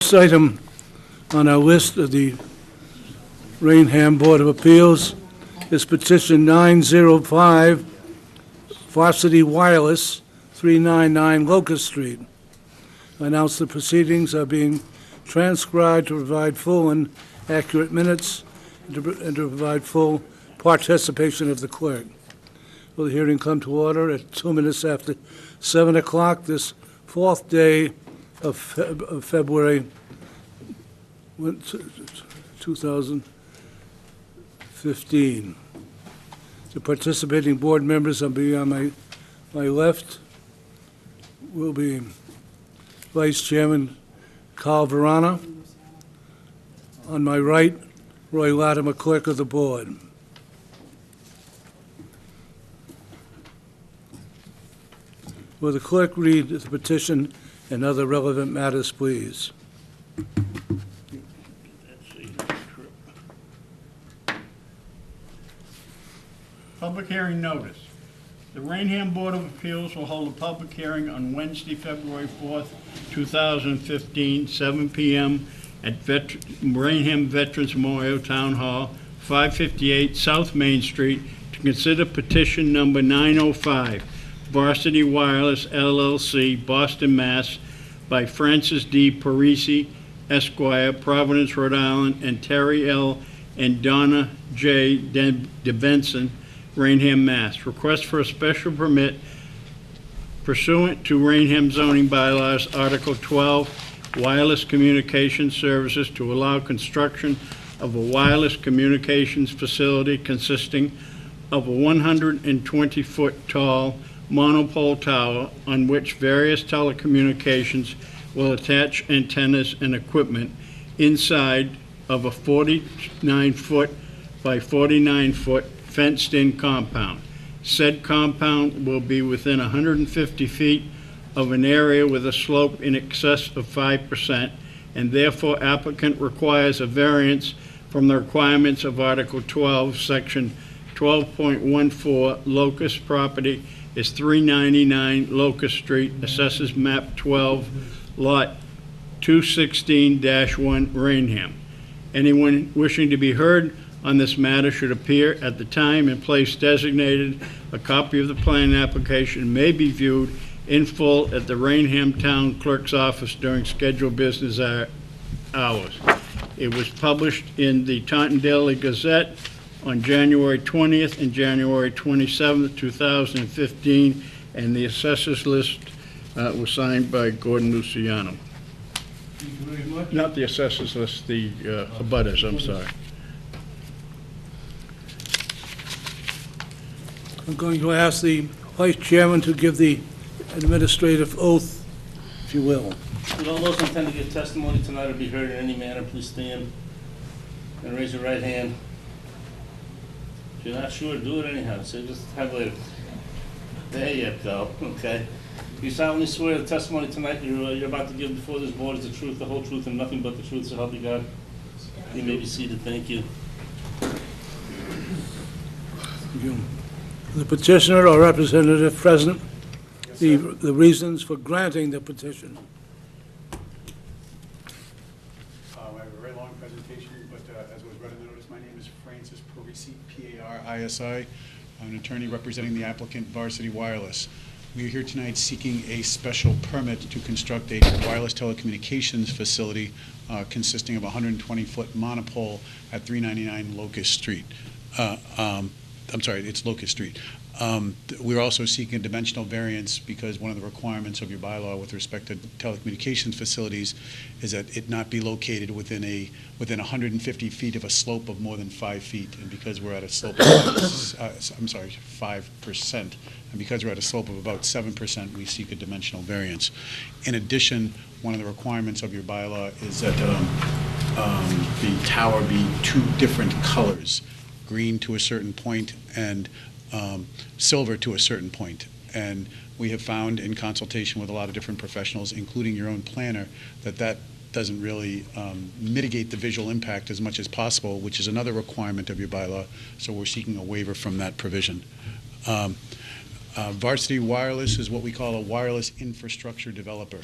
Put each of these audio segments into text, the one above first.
Next item on our list of the Raynham Board of Appeals is petition 905, Varsity Wireless, 399 Locust Street. I announce the proceedings are being transcribed to provide full and accurate minutes and to provide full participation of the clerk. Will the hearing come to order at 2 minutes after 7 o'clock this fourth day of February 2015. The participating board members on my left will be Vice Chairman Carl Verana. On my right, Roy Latimer, Clerk of the Board. Will the clerk read the petition and other relevant matters, please? Public hearing notice. The Raynham Board of Appeals will hold a public hearing on Wednesday, February 4th, 2015, 7 p.m. at Raynham Veterans Memorial Town Hall, 558 South Main Street, to consider petition number 905, Varsity Wireless, LLC, Boston, Mass., by Francis D. Parisi, Esquire, Providence, Rhode Island, and Terry L. and Donna J. DeBenson, Raynham, Mass. Request for a special permit pursuant to Raynham zoning bylaws, Article 12, wireless communication services, to allow construction of a wireless communications facility consisting of a 120-foot tall monopole tower on which various telecommunications will attach antennas and equipment inside of a 49-foot by 49-foot fenced-in compound. Said compound will be within 150 feet of an area with a slope in excess of 5%, and therefore applicant requires a variance from the requirements of Article 12, Section 12.14. Locust property is 399 Locust Street, assesses map 12, lot 216-1, Raynham. Anyone wishing to be heard on this matter should appear at the time and place designated. A copy of the plan application may be viewed in full at the Raynham Town Clerk's office during scheduled business hours. It was published in the Taunton Daily Gazette on January 20th and January 27th, 2015, and the assessors list was signed by Gordon Luciano. Thank you very much. Not the assessors list, the abutters, I'm sorry. I'm going to ask the Vice Chairman to give the administrative oath, if you will. Would all those intend to give testimony tonight or be heard in any manner, please stand and raise your right hand. If you're not sure, do it anyhow. So just have later. There you go. Okay. You solemnly swear the testimony tonight you're about to give before this board is the truth, the whole truth, and nothing but the truth, so help you God. You may be seated. Thank you. Thank you. The petitioner or representative present, the reasons for granting the petition. I have a very long presentation, but as was read in the notice, my name is Francis Parisi, P-A-R-I-S-I. I'm an attorney representing the applicant Varsity Wireless. We are here tonight seeking a special permit to construct a wireless telecommunications facility consisting of a 120-foot monopole at 399 Locust Street. I'm sorry, it's Locust Street. We're also seeking a dimensional variance because one of the requirements of your bylaw with respect to telecommunications facilities is that it not be located within 150 feet of a slope of more than 5 feet. And because we're at a slope of 5%, and because we're at a slope of about 7%, we seek a dimensional variance. In addition, one of the requirements of your bylaw is that the tower be two different colors, green to a certain point and silver to a certain point. And we have found in consultation with a lot of different professionals, including your own planner, that doesn't really mitigate the visual impact as much as possible, which is another requirement of your bylaw, so we're seeking a waiver from that provision. Varsity Wireless is what we call a wireless infrastructure developer.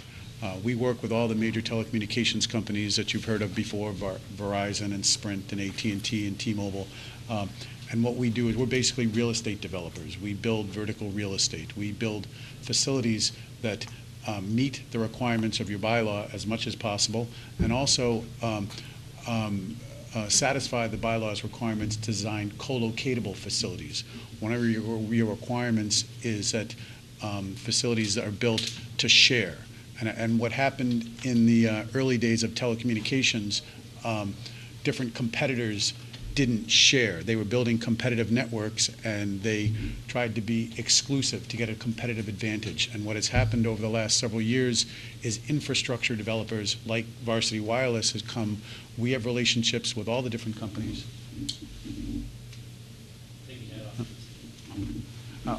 We work with all the major telecommunications companies that you've heard of before, Verizon and Sprint and AT&T and T-Mobile. And what we do is we're basically real estate developers. We build vertical real estate. We build facilities that meet the requirements of your bylaw as much as possible, and also satisfy the bylaw's requirements to design co-locatable facilities. One of your requirements is that facilities that are built to share. And what happened in the early days of telecommunications, different competitors didn't share. They were building competitive networks, and they tried to be exclusive to get a competitive advantage. And what has happened over the last several years is infrastructure developers like Varsity Wireless has come. We have relationships with all the different companies.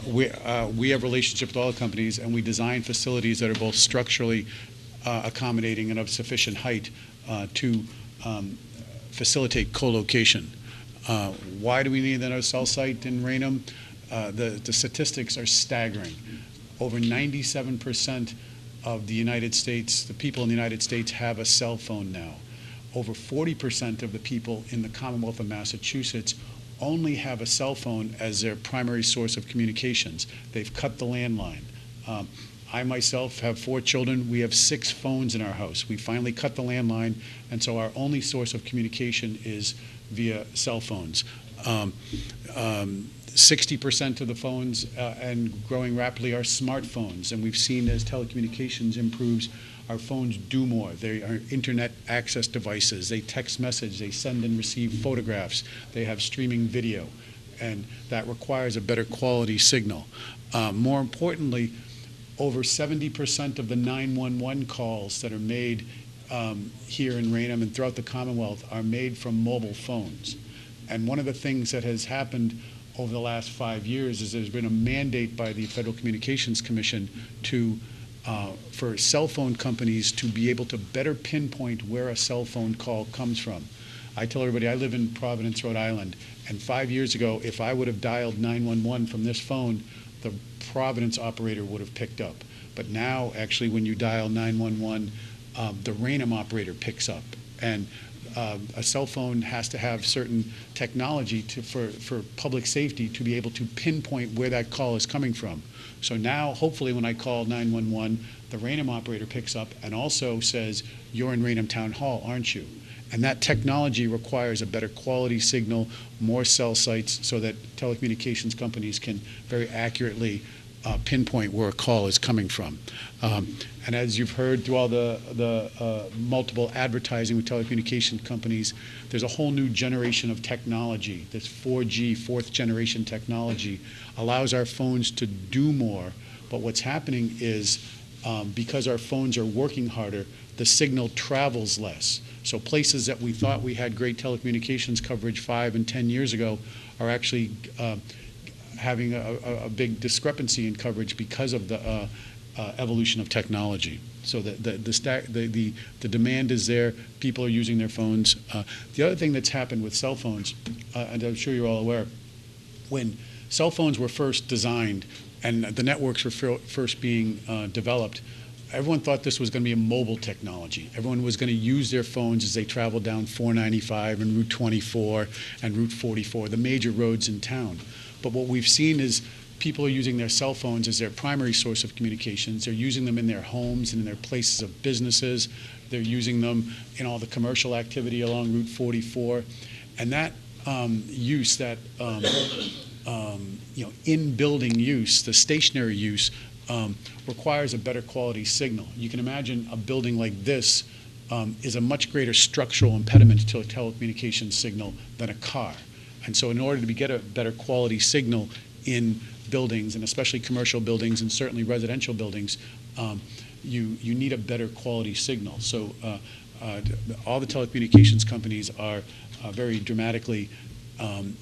We have relationships with all the companies, and we design facilities that are both structurally accommodating and of sufficient height to facilitate co-location. Why do we need another cell site in Raynham? The statistics are staggering. Over 97% of the United States, the people in the United States, have a cell phone now. Over 40% of the people in the Commonwealth of Massachusetts only have a cell phone as their primary source of communications. They've cut the landline. I myself have 4 children. We have 6 phones in our house. We finally cut the landline, and so our only source of communication is via cell phones. 60% of the phones, and growing rapidly, are smartphones. And we've seen as telecommunications improves, our phones do more. They are internet access devices. They text message. They send and receive photographs. They have streaming video. And that requires a better quality signal. More importantly, over 70% of the 911 calls that are made here in Raynham and throughout the Commonwealth are made from mobile phones. And one of the things that has happened over the last 5 years is there's been a mandate by the Federal Communications Commission for cell phone companies to be able to better pinpoint where a cell phone call comes from. I tell everybody I live in Providence, Rhode Island, and 5 years ago, if I would have dialed 911 from this phone, the Providence operator would have picked up. But now, actually, when you dial 911, the Raynham operator picks up. And a cell phone has to have certain technology for public safety to be able to pinpoint where that call is coming from. So now, hopefully, when I call 911, the Raynham operator picks up and also says, "You're in Raynham Town Hall, aren't you?" And that technology requires a better quality signal, more cell sites, so that telecommunications companies can very accurately pinpoint where a call is coming from. And as you've heard through all the multiple advertising with telecommunication companies, there's a whole new generation of technology. This 4G, 4th generation technology, allows our phones to do more. But what's happening is, because our phones are working harder, the signal travels less. So places that we thought we had great telecommunications coverage 5 and 10 years ago are actually having a big discrepancy in coverage because of the evolution of technology. So the demand is there. People are using their phones. The other thing that's happened with cell phones, and I'm sure you're all aware, when cell phones were first designed and the networks were first being developed, everyone thought this was going to be a mobile technology. Everyone was going to use their phones as they traveled down 495 and Route 24 and Route 44, the major roads in town. But what we've seen is people are using their cell phones as their primary source of communications. They're using them in their homes and in their places of businesses. They're using them in all the commercial activity along Route 44. And that use, that in-building use, the stationary use, requires a better quality signal. You can imagine a building like this is a much greater structural impediment to a telecommunications signal than a car. And so in order to get a better quality signal in buildings, and especially commercial buildings and certainly residential buildings, you need a better quality signal. So all the telecommunications companies are very dramatically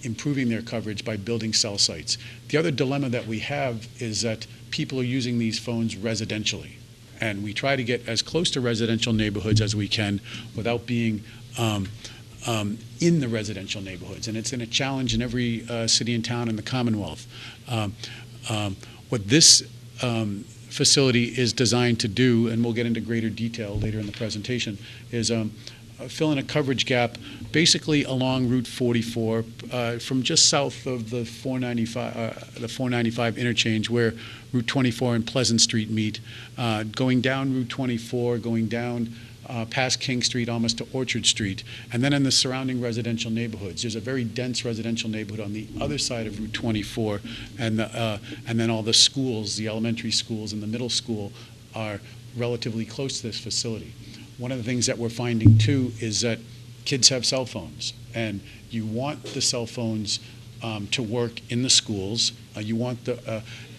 improving their coverage by building cell sites. The other dilemma that we have is that people are using these phones residentially. And we try to get as close to residential neighborhoods as we can without being in the residential neighborhoods. And it's been a challenge in every city and town in the Commonwealth. What this facility is designed to do, and we'll get into greater detail later in the presentation, is fill in a coverage gap basically along Route 44 from just south of the 495 interchange where Route 24 and Pleasant Street meet, going down Route 24, going down past King Street almost to Orchard Street, and then in the surrounding residential neighborhoods. There's a very dense residential neighborhood on the other side of Route 24, and then all the schools, the elementary schools and the middle school are relatively close to this facility. One of the things that we're finding too is that kids have cell phones, and you want the cell phones to work in the schools. You want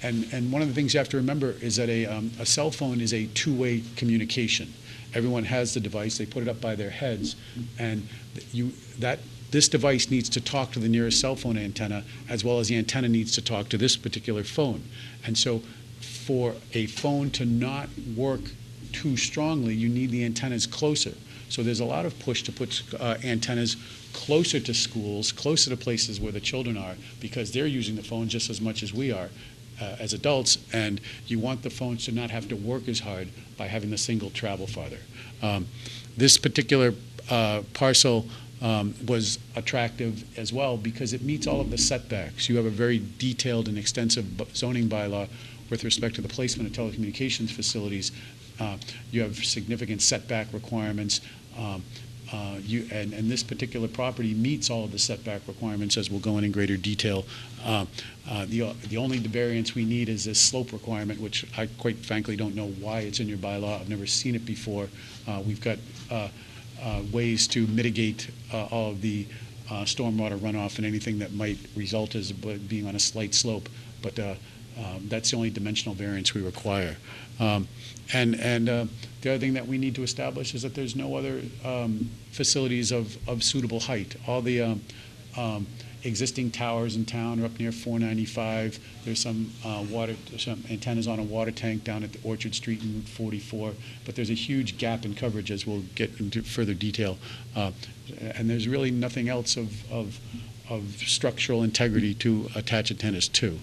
and one of the things you have to remember is that a cell phone is a two-way communication. Everyone has the device, they put it up by their heads, and this device needs to talk to the nearest cell phone antenna, as well as the antenna needs to talk to this particular phone. And so for a phone to not work too strongly, you need the antennas closer. So there's a lot of push to put antennas closer to schools, closer to places where the children are, because they're using the phone just as much as we are as adults, and you want the phones to not have to work as hard by having the signal travel farther. This particular parcel was attractive as well because it meets all of the setbacks. You have a very detailed and extensive zoning bylaw with respect to the placement of telecommunications facilities. You have significant setback requirements. And this particular property meets all of the setback requirements, as we'll go in greater detail. The only variance we need is this slope requirement, which I quite frankly don't know why it's in your bylaw. I've never seen it before. We've got ways to mitigate all of the stormwater runoff and anything that might result as being on a slight slope, but that's the only dimensional variance we require. And the other thing that we need to establish is that there's no other facilities of suitable height. All the existing towers in town are up near 495. There's some antennas on a water tank down at the Orchard Street and Route 44, but there's a huge gap in coverage, as we'll get into further detail. And there's really nothing else of structural integrity to attach antennas to.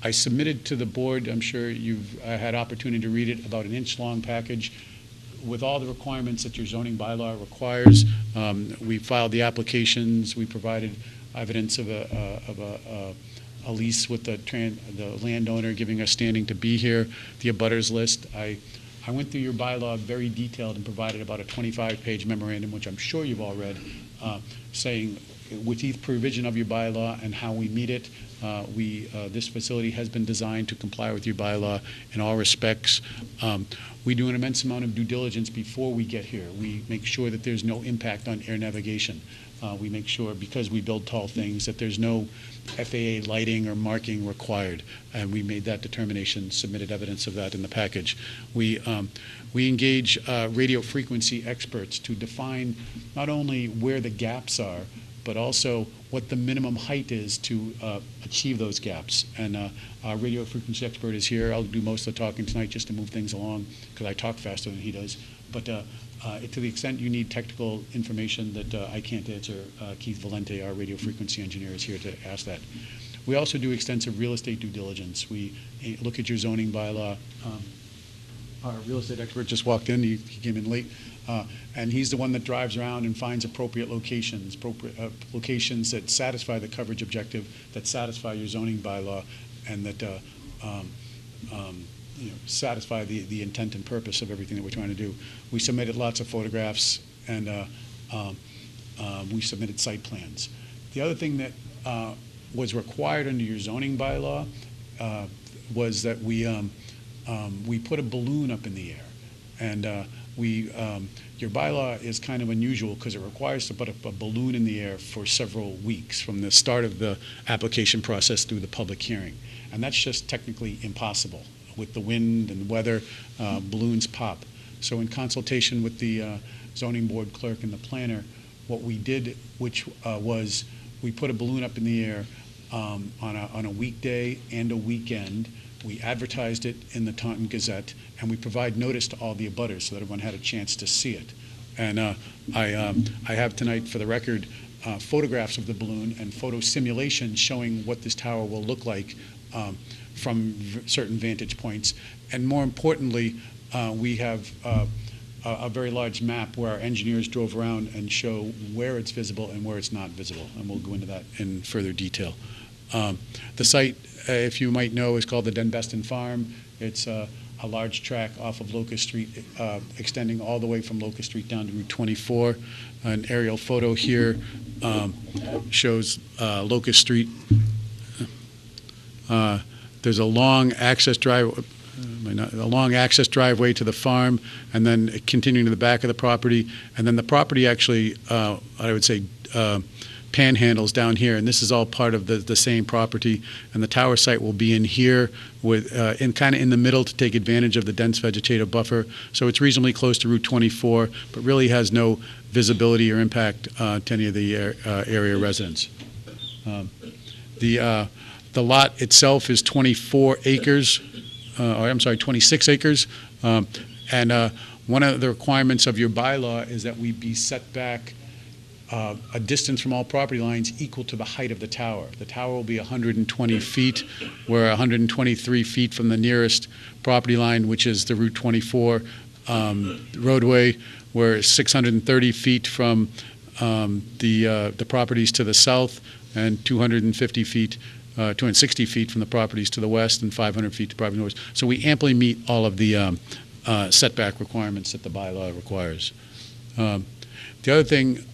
I submitted to the board, I'm sure you've had opportunity to read it, about an inch-long package with all the requirements that your zoning bylaw requires. We filed the applications. We provided evidence of a lease with the landowner giving us standing to be here, the abutters list. I went through your bylaw very detailed and provided about a 25-page memorandum, which I'm sure you've all read, saying with each provision of your bylaw and how we meet it. This facility has been designed to comply with your bylaw in all respects. We do an immense amount of due diligence before we get here. We make sure that there's no impact on air navigation. We make sure, because we build tall things, that there's no FAA lighting or marking required, and we made that determination, submitted evidence of that in the package. We engage radio frequency experts to define not only where the gaps are, but also what the minimum height is to achieve those gaps. And our radio frequency expert is here. I'll do most of the talking tonight just to move things along, because I talk faster than he does. But to the extent you need technical information that I can't answer, Keith Valente, our radio frequency engineer, is here to ask that. We also do extensive real estate due diligence. We look at your zoning bylaw. Our real estate expert just walked in. He came in late. And he's the one that drives around and finds appropriate locations that satisfy the coverage objective, that satisfy your zoning bylaw, and that satisfy the intent and purpose of everything that we're trying to do. We submitted lots of photographs, and we submitted site plans. The other thing that was required under your zoning bylaw was that we put a balloon up in the air, and your bylaw is kind of unusual because it requires to put up a balloon in the air for several weeks from the start of the application process through the public hearing. And that's just technically impossible. With the wind and weather, balloons pop. So in consultation with the zoning board clerk and the planner, what we did, which was we put a balloon up in the air on a weekday and a weekend. We advertised it in the Taunton Gazette, and we provide notice to all the abutters so that everyone had a chance to see it. And I have tonight, for the record, photographs of the balloon and photo simulations showing what this tower will look like from certain vantage points. And more importantly, we have a very large map where our engineers drove around and show where it's visible and where it's not visible, and we'll go into that in further detail. The site, if you might know, is called the Denbeston Farm. It's a large track off of Locust Street, extending all the way from Locust Street down to Route 24. An aerial photo here shows Locust Street. There's a long access driveway to the farm, and then continuing to the back of the property. And then the property actually, I would say, panhandles down here, and this is all part of the same property. And the tower site will be in here, with kind of in the middle to take advantage of the dense vegetative buffer. So it's reasonably close to Route 24, but really has no visibility or impact to any of the area residents. The lot itself is 24 acres. 26 acres. And one of the requirements of your bylaw is that we be set back a distance from all property lines equal to the height of the tower. The tower will be 120 feet. We're 123 feet from the nearest property line, which is the Route 24 roadway. We're 630 feet from the properties to the south, and 260 feet from the properties to the west, and 500 feet to the property north. So we amply meet all of the setback requirements that the bylaw requires. The other thing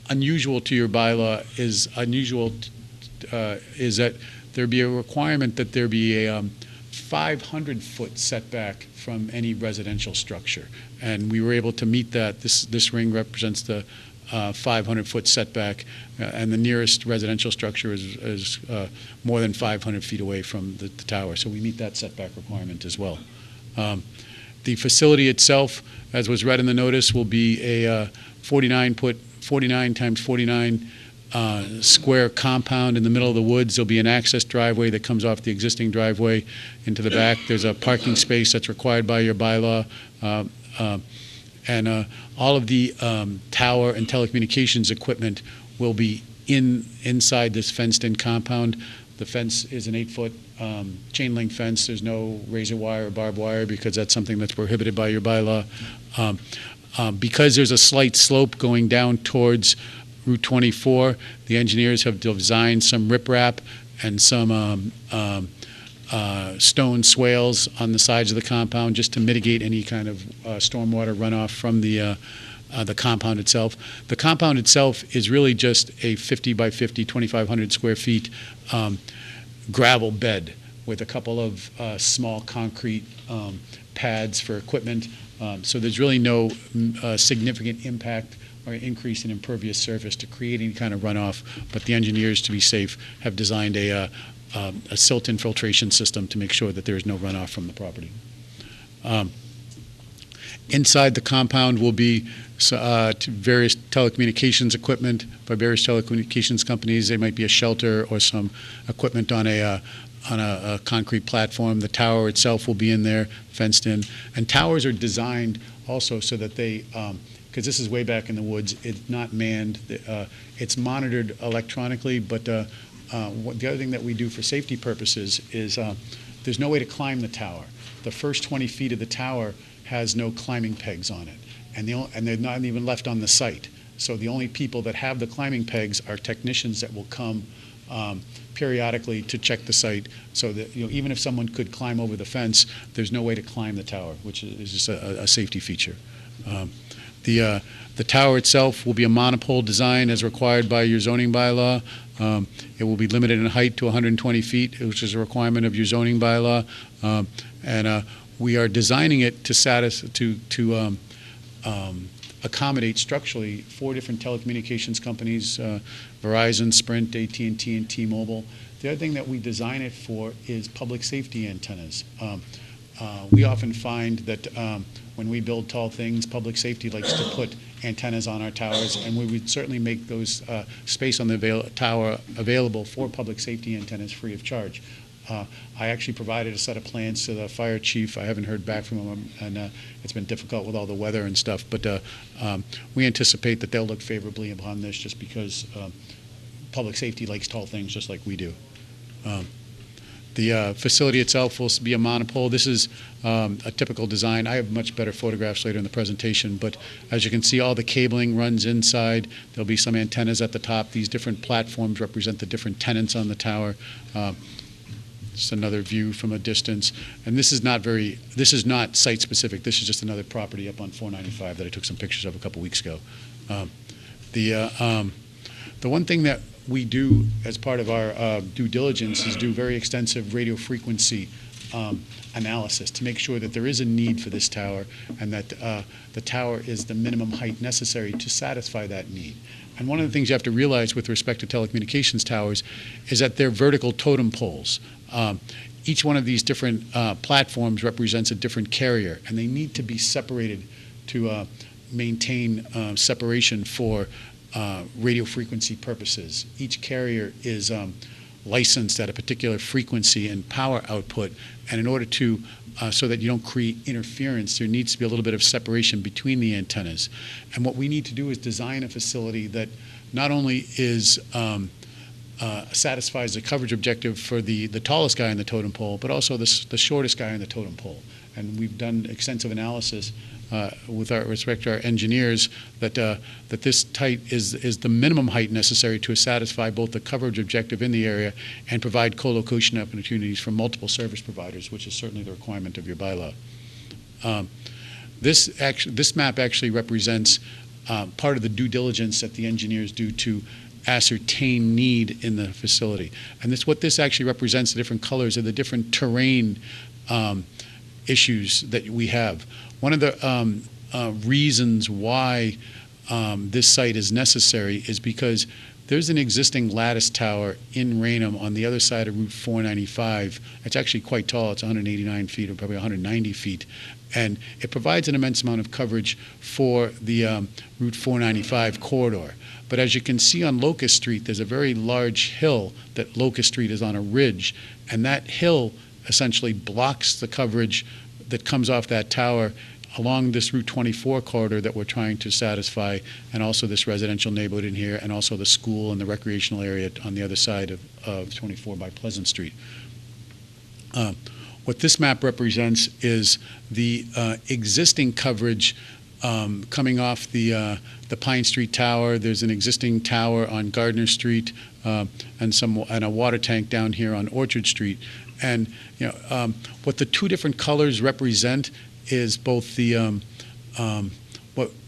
unusual to your bylaw is that there be a requirement that there be a 500-foot setback from any residential structure, and we were able to meet that. This ring represents the 500-foot setback, and the nearest residential structure is more than 500 feet away from the tower, so we meet that setback requirement as well. The facility itself, as was read in the notice, will be a 49 times 49 square compound in the middle of the woods. There'll be an access driveway that comes off the existing driveway into the back. There's a parking space that's required by your bylaw. And all of the tower and telecommunications equipment will be inside this fenced-in compound. The fence is an 8-foot chain link fence. There's no razor wire or barbed wire because that's something that's prohibited by your bylaw. Because there's a slight slope going down towards Route 24, the engineers have designed some riprap and some stone swales on the sides of the compound just to mitigate any kind of stormwater runoff from the compound itself. The compound itself is really just a 50 by 50, 2,500 square feet gravel bed with a couple of small concrete pads for equipment. So there's really no significant impact or increase in impervious surface to create any kind of runoff, but the engineers, to be safe, have designed a silt infiltration system to make sure that there is no runoff from the property. Inside the compound will be various telecommunications equipment by various telecommunications companies. There might be a shelter or some equipment on a concrete platform. The tower itself will be in there, fenced in. And towers are designed also so that they, because this is way back in the woods, it's not manned. It's monitored electronically, but the other thing that we do for safety purposes is there's no way to climb the tower. The first 20 feet of the tower has no climbing pegs on it, and they're not even left on the site. So the only people that have the climbing pegs are technicians that will come periodically to check the site, so that even if someone could climb over the fence, there's no way to climb the tower, which is just a safety feature. The tower itself will be a monopole design as required by your zoning bylaw. It will be limited in height to 120 feet, which is a requirement of your zoning bylaw, and we are designing it to accommodate structurally 4 different telecommunications companies: Verizon, Sprint, AT&T, and T-Mobile. The other thing that we design it for is public safety antennas. We often find that when we build tall things, public safety likes to put antennas on our towers, and we would certainly make those space on the tower available for public safety antennas free of charge. I actually provided a set of plans to the fire chief. I haven't heard back from him, and it's been difficult with all the weather and stuff, but we anticipate that they'll look favorably upon this just because public safety likes tall things just like we do. The facility itself will be a monopole. This is a typical design. I have much better photographs later in the presentation, but as you can see, all the cabling runs inside. There'll be some antennas at the top. These different platforms represent the different tenants on the tower. Just another view from a distance. And this is not site-specific. This is just another property up on 495 that I took some pictures of a couple weeks ago. The one thing that we do as part of our due diligence is do very extensive radio frequency analysis to make sure that there is a need for this tower and that the tower is the minimum height necessary to satisfy that need. And one of the things you have to realize with respect to telecommunications towers is that they're vertical totem poles. Each one of these different platforms represents a different carrier, and they need to be separated to maintain separation for radio frequency purposes. Each carrier is licensed at a particular frequency and power output, and in order to so that you don't create interference, there needs to be a little bit of separation between the antennas. And what we need to do is design a facility that not only is satisfies the coverage objective for the tallest guy in the totem pole, but also the shortest guy in the totem pole. And we've done extensive analysis with respect to our engineers that this height is the minimum height necessary to satisfy both the coverage objective in the area and provide co-location opportunities for multiple service providers, which is certainly the requirement of your bylaw. This map actually represents part of the due diligence that the engineers do to ascertain need in the facility. And what this actually represents, the different colors, are the different terrain issues that we have. One of the reasons why this site is necessary is because there's an existing lattice tower in Raynham on the other side of Route 495. It's actually quite tall. It's 189 feet or probably 190 feet. And it provides an immense amount of coverage for the Route 495 corridor. But as you can see on Locust Street, there's a very large hill that Locust Street is on a ridge. And that hill essentially blocks the coverage that comes off that tower along this Route 24 corridor that we're trying to satisfy, and also this residential neighborhood in here, and also the school and the recreational area on the other side of 24 by Pleasant Street. What this map represents is the existing coverage coming off the Pine Street Tower. There's an existing tower on Gardner Street and a water tank down here on Orchard Street. And what the two different colors represent is both the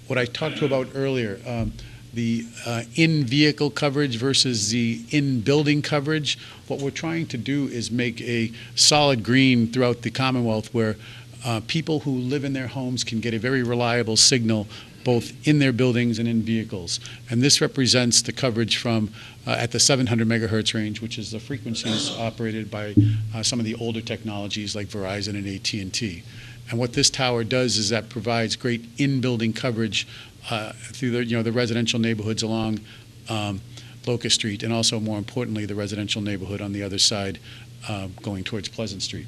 what I talked to about earlier, the in-vehicle coverage versus the in-building coverage. What we're trying to do is make a solid green throughout the Commonwealth where people who live in their homes can get a very reliable signal both in their buildings and in vehicles. And this represents the coverage from at the 700 megahertz range, which is the frequencies operated by some of the older technologies like Verizon and AT&T. And what this tower does is that provides great in-building coverage through the residential neighborhoods along Locust Street, and also, more importantly, the residential neighborhood on the other side going towards Pleasant Street.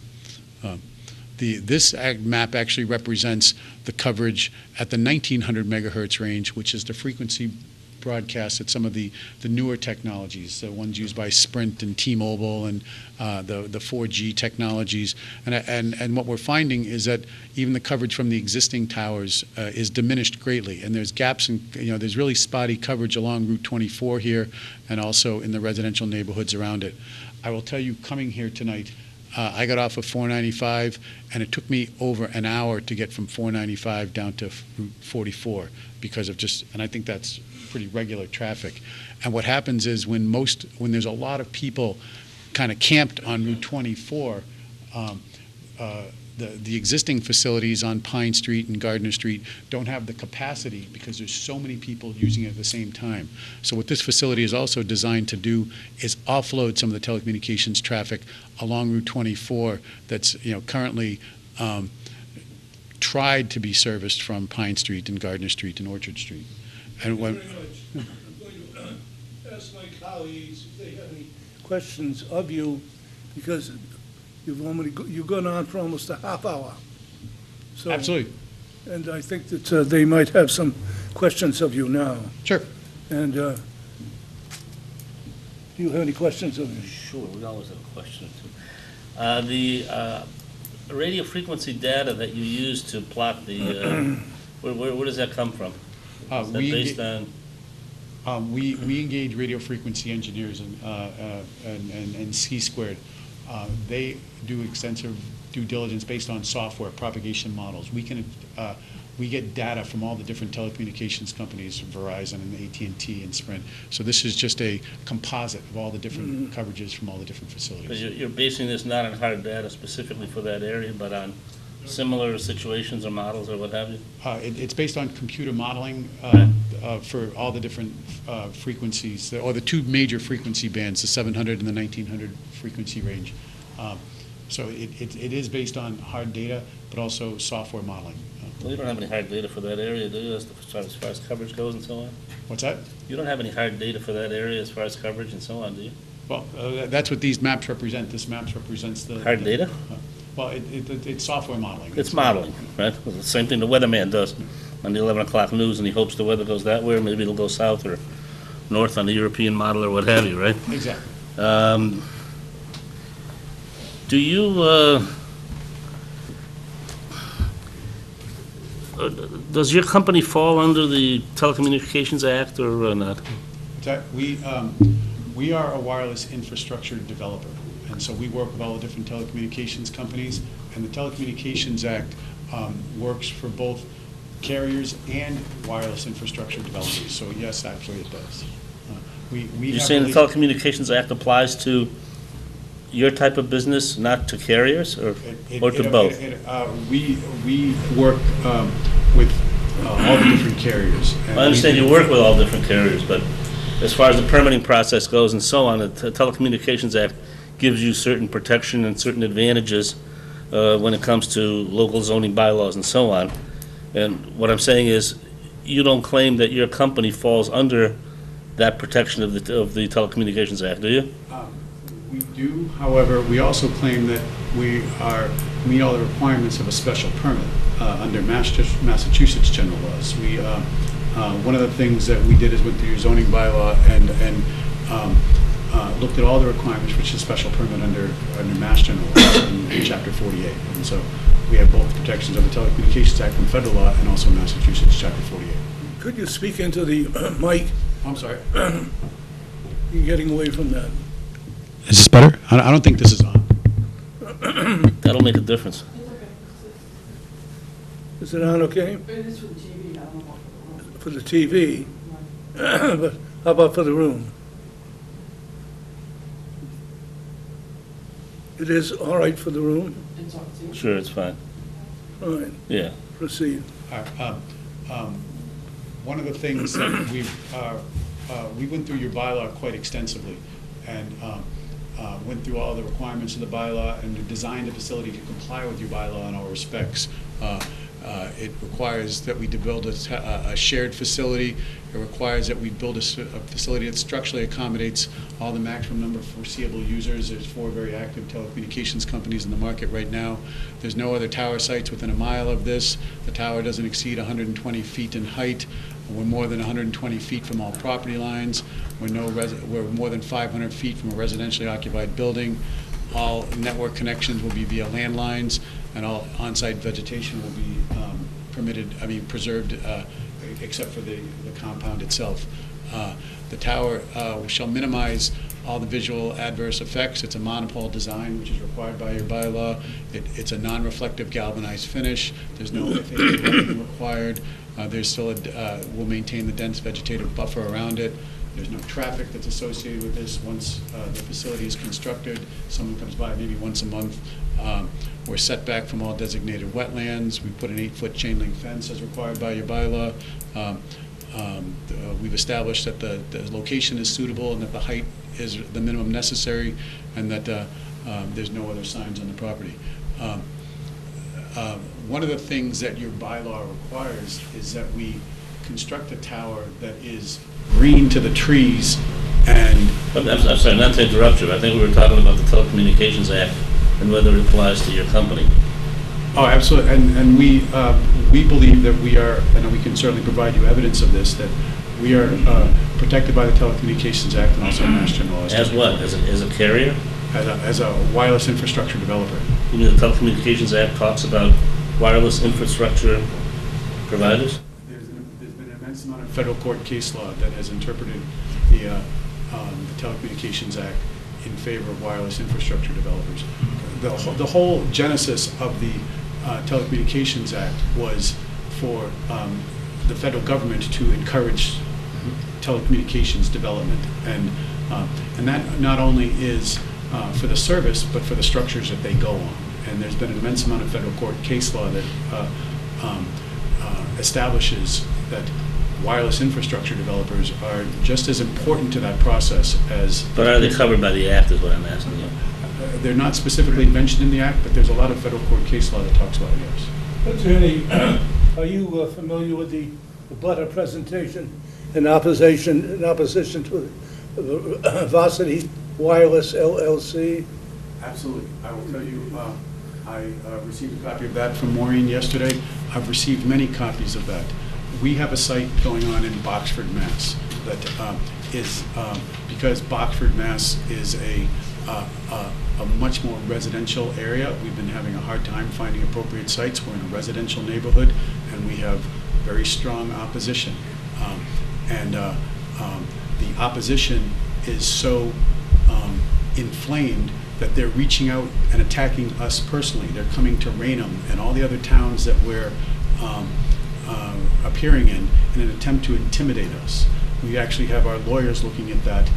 This map actually represents the coverage at the 1900 megahertz range, which is the frequency broadcast at some of the newer technologies, the ones used by Sprint and T-Mobile and the 4G technologies. And what we're finding is that even the coverage from the existing towers is diminished greatly. And there's gaps in, there's really spotty coverage along Route 24 here and also in the residential neighborhoods around it. I will tell you, coming here tonight, I got off of 495, and it took me over an hour to get from 495 down to Route 44 because of and I think that's pretty regular traffic. And what happens is when there's a lot of people kind of camped on Route 24, the existing facilities on Pine Street and Gardner Street don't have the capacity because there's so many people using it at the same time. So what this facility is also designed to do is offload some of the telecommunications traffic along Route 24 that's currently tried to be serviced from Pine Street and Gardner Street and Orchard Street. And Thank you very much. I'm going to ask my colleagues if they have any questions of you, because you've gone on for almost a half hour. So, Absolutely. And I think that they might have some questions of you now. Sure. And do you have any questions of me? Sure, we always have a question or two. The radio frequency data that you use to plot the, where does that come from? Is that based on? We engage radio frequency engineers and C-squared. They do extensive due diligence based on software propagation models. We get data from all the different telecommunications companies, Verizon and AT&T and Sprint. So this is just a composite of all the different coverages from all the different facilities. Because you're basing this not on hard data specifically for that area, but on similar situations or models or what have you? It's based on computer modeling for all the different frequencies, or the two major frequency bands, the 700 and the 1900 frequency range. So it is based on hard data, but also software modeling. Well, you don't have any hard data for that area, do you, as far as coverage goes and so on? What's that? You don't have any hard data for that area as far as coverage and so on, do you? Well, that's what these maps represent. This maps represents the... Hard data? Well, it's software modeling. It's modeling, right? Well, the same thing the weatherman does on the 11 o'clock news, and he hopes the weather goes that way, or maybe it'll go south or north on the European model or what have you, right? Exactly. Do you, does your company fall under the Telecommunications Act or not? We are a wireless infrastructure developer, and so we work with all the different telecommunications companies, and the Telecommunications Act works for both carriers and wireless infrastructure developers. So yes, actually it does. You're saying the Telecommunications Act applies to your type of business, not to carriers, or to both? We work with all the different carriers. I understand you work with all different carriers, but as far as the permitting process goes and so on, the Telecommunications Act gives you certain protection and certain advantages when it comes to local zoning bylaws and so on. And what I'm saying is, you don't claim that your company falls under that protection of the Telecommunications Act, do you? We do, however, we also claim that we meet all the requirements of a special permit under Massachusetts general laws. One of the things that we did is went through your zoning bylaw and looked at all the requirements which is special permit under Mass general laws in Chapter 48. And so we have both protections of the Telecommunications Act from federal law and also Massachusetts Chapter 48. Could you speak into the mic? I'm sorry. You're getting away from that. Is this better? I don't think this is on. That'll make a difference. Is it on okay? It is for the TV, I don't know about For the TV, but how about for the room? It is all right for the room? it's on TV. Sure, it's fine. Fine, Yeah. proceed. One of the things that we went through your bylaw quite extensively and went through all the requirements of the bylaw and designed a facility to comply with your bylaw in all respects. It requires that we build a shared facility. It requires that we build a facility that structurally accommodates all the maximum number of foreseeable users. There's 4 very active telecommunications companies in the market right now. There's no other tower sites within a mile of this. The tower doesn't exceed 120 feet in height. We're more than 120 feet from all property lines. We're more than 500 feet from a residentially occupied building. All network connections will be via landlines, and all on-site vegetation will be preserved, except for the compound itself. The tower shall minimize all the visual adverse effects. It's a monopole design, which is required by your bylaw. It's a non-reflective galvanized finish. There's no lighting required. We'll maintain the dense vegetative buffer around it. There's no traffic that's associated with this. Once the facility is constructed, someone comes by maybe once a month. We're set back from all designated wetlands. We put an 8-foot chain link fence as required by your bylaw. We've established that the location is suitable and that the height is the minimum necessary, and that there's no other signs on the property. One of the things that your bylaw requires is that we construct a tower that is green to the trees and... I'm sorry, not to interrupt you, but I think we were talking about the Telecommunications Act and whether it applies to your company. Oh, absolutely, and we believe that we are, and we can certainly provide you evidence of this, that we are protected by the Telecommunications Act and also Mass General Laws. As what? As a carrier? as a wireless infrastructure developer. You know, the Telecommunications Act talks about wireless infrastructure providers? There's been an immense amount of federal court case law that has interpreted the Telecommunications Act in favor of wireless infrastructure developers. The whole genesis of the Telecommunications Act was for the federal government to encourage telecommunications development, and that not only is for the service, but for the structures that they go on. And there's been an immense amount of federal court case law that establishes that wireless infrastructure developers are just as important to that process as... But are they covered by the Act, is what I'm asking you? They're not specifically mentioned in the Act, but there's a lot of federal court case law that talks about it, yes. Attorney, are you familiar with the butter presentation in opposition to the Varsity Wireless LLC? Absolutely. I will tell you, I received a copy of that from Maureen yesterday. I've received many copies of that. We have a site going on in Boxford, Mass. that is, because Boxford, Mass. is a much more residential area. We've been having a hard time finding appropriate sites. We're in a residential neighborhood, and we have very strong opposition. The opposition is so inflamed that they're reaching out and attacking us personally. They're coming to Raynham and all the other towns that we're appearing in an attempt to intimidate us. We actually have our lawyers looking at that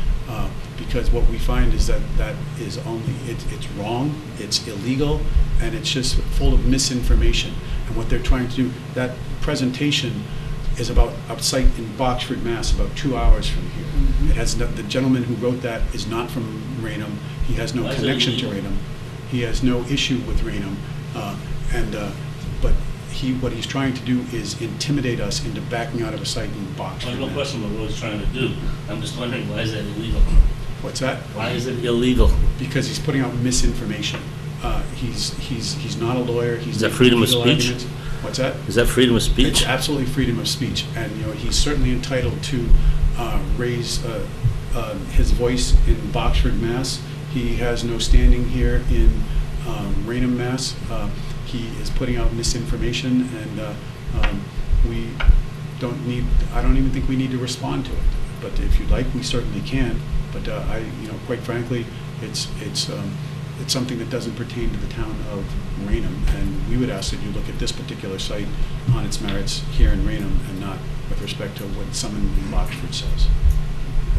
because what we find is that that is only, it's wrong, it's illegal, and it's just full of misinformation. And what they're trying to do, that presentation is about a site in Boxford, Mass., about 2 hours from here. Mm-hmm. It has the gentleman who wrote that is not from Raynham. He has no connection to Raynham. He has no issue with Raynham. But what he's trying to do is intimidate us into backing out of a site in Boxford, No Mass. question what Roy's trying to do. I'm just wondering, why is that illegal? What's that? Why is it illegal? Because he's putting out misinformation. He's not a lawyer. He's Is that freedom of legal speech? arguments. What's that? Is that freedom of It's speech? absolutely freedom of speech, and he's certainly entitled to raise his voice in Boxford, Mass. He has no standing here in Raynham, Mass. He is putting out misinformation, and we don't need. I don't even think we need to respond to it. But if you'd like, we certainly can. But quite frankly, it's something that doesn't pertain to the town of Raynham, and we would ask that you look at this particular site on its merits here in Raynham and not with respect to what someone in Boxford says.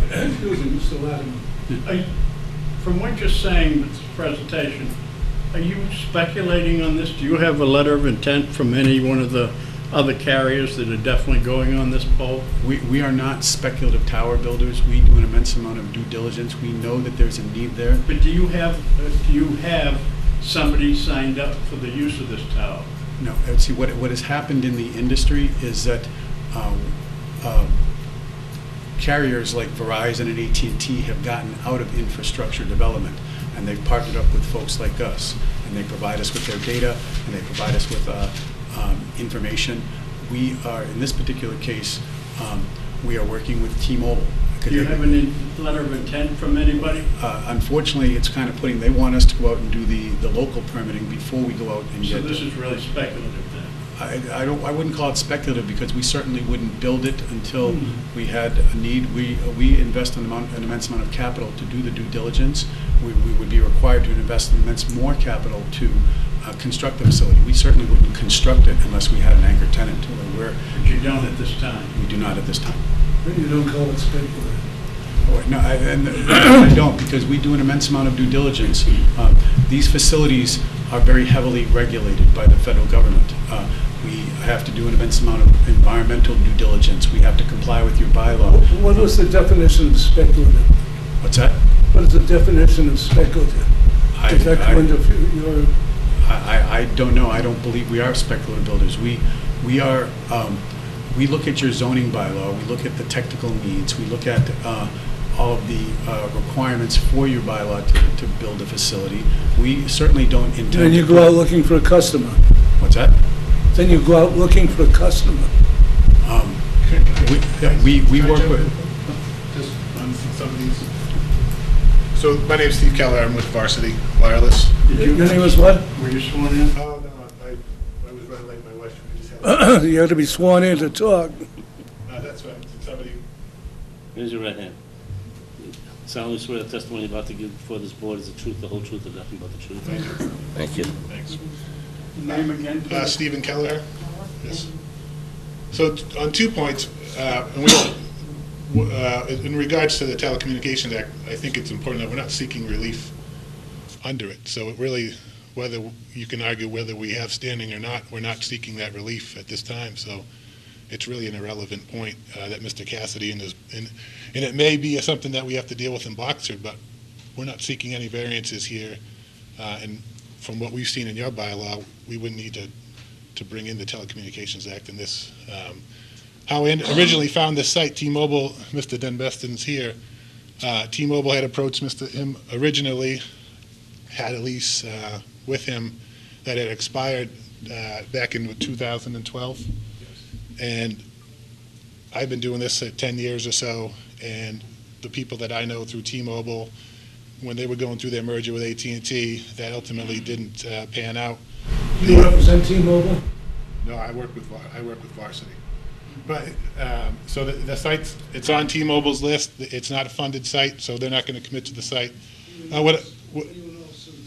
Excuse me, Mr. Latimer. From what you're saying with this presentation, are you speculating on this? Do you have a letter of intent from any one of the other carriers that are definitely going on this pole? We are not speculative tower builders. We do an immense amount of due diligence. We know that there's a need there. But do you have somebody signed up for the use of this tower? No, see, what has happened in the industry is that carriers like Verizon and AT&T have gotten out of infrastructure development, and they've partnered up with folks like us, and they provide us with their data, and they provide us with information. We are, in this particular case, we are working with T-Mobile. Do you have a letter of intent from anybody? Unfortunately, it's kind of they want us to go out and do the local permitting before we go out and So get. this is really speculative then? I wouldn't call it speculative because we certainly wouldn't build it until we had a need. We invest an immense amount of capital to do the due diligence. We would be required to invest an immense more capital to construct the facility. We certainly wouldn't construct it unless we had an anchor tenant. But you don't at this time? We do not at this time. You don't call it speculative. No, I don't, because we do an immense amount of due diligence. These facilities are very heavily regulated by the federal government. We have to do an immense amount of environmental due diligence. We have to comply with your bylaw. What was the definition of speculative? What's that? What is the definition of speculative? Is that going to your... I don't know. I don't believe we are speculative builders. We are. We look at your zoning bylaw. We look at the technical needs. We look at all of the requirements for your bylaw to build a facility. We certainly don't intend. Then you go out looking for a customer. What's that? Then you go out looking for a customer. We work with. Just on some of these. So my name's Steve Keller. I'm with Varsity Wireless. Your name is what? Were you sworn in? Oh, no, I was running late. My wife just had. You have to be sworn in to talk. That's fine. Somebody. Raise your right hand. Solemnly swear the testimony you're about to give before this board is the truth, the whole truth, and nothing but the truth. Thank you. Thank you. Thanks. Name again, please? Stephen Keller. Yes. So on 2 points, in regards to the Telecommunications Act, I think it's important that we're not seeking relief under it. So it really, whether you can argue whether we have standing or not, we're not seeking that relief at this time. So it's really an irrelevant point that Mr. Cassidy and it may be something that we have to deal with in Boxer, but we're not seeking any variances here. And from what we've seen in your bylaw, we wouldn't need to bring in the Telecommunications Act in this. How we originally found this site, T-Mobile, Mr. Dunbeston's here. T-Mobile had approached him originally, had a lease with him that had expired back in 2012. And I've been doing this at 10 years or so, and the people that I know through T-Mobile, when they were going through their merger with AT&T, that ultimately didn't pan out. You represent T-Mobile? No, I work with Varsity. But, so the site's, it's on T-Mobile's list. It's not a funded site, so they're not going to commit to the site. What,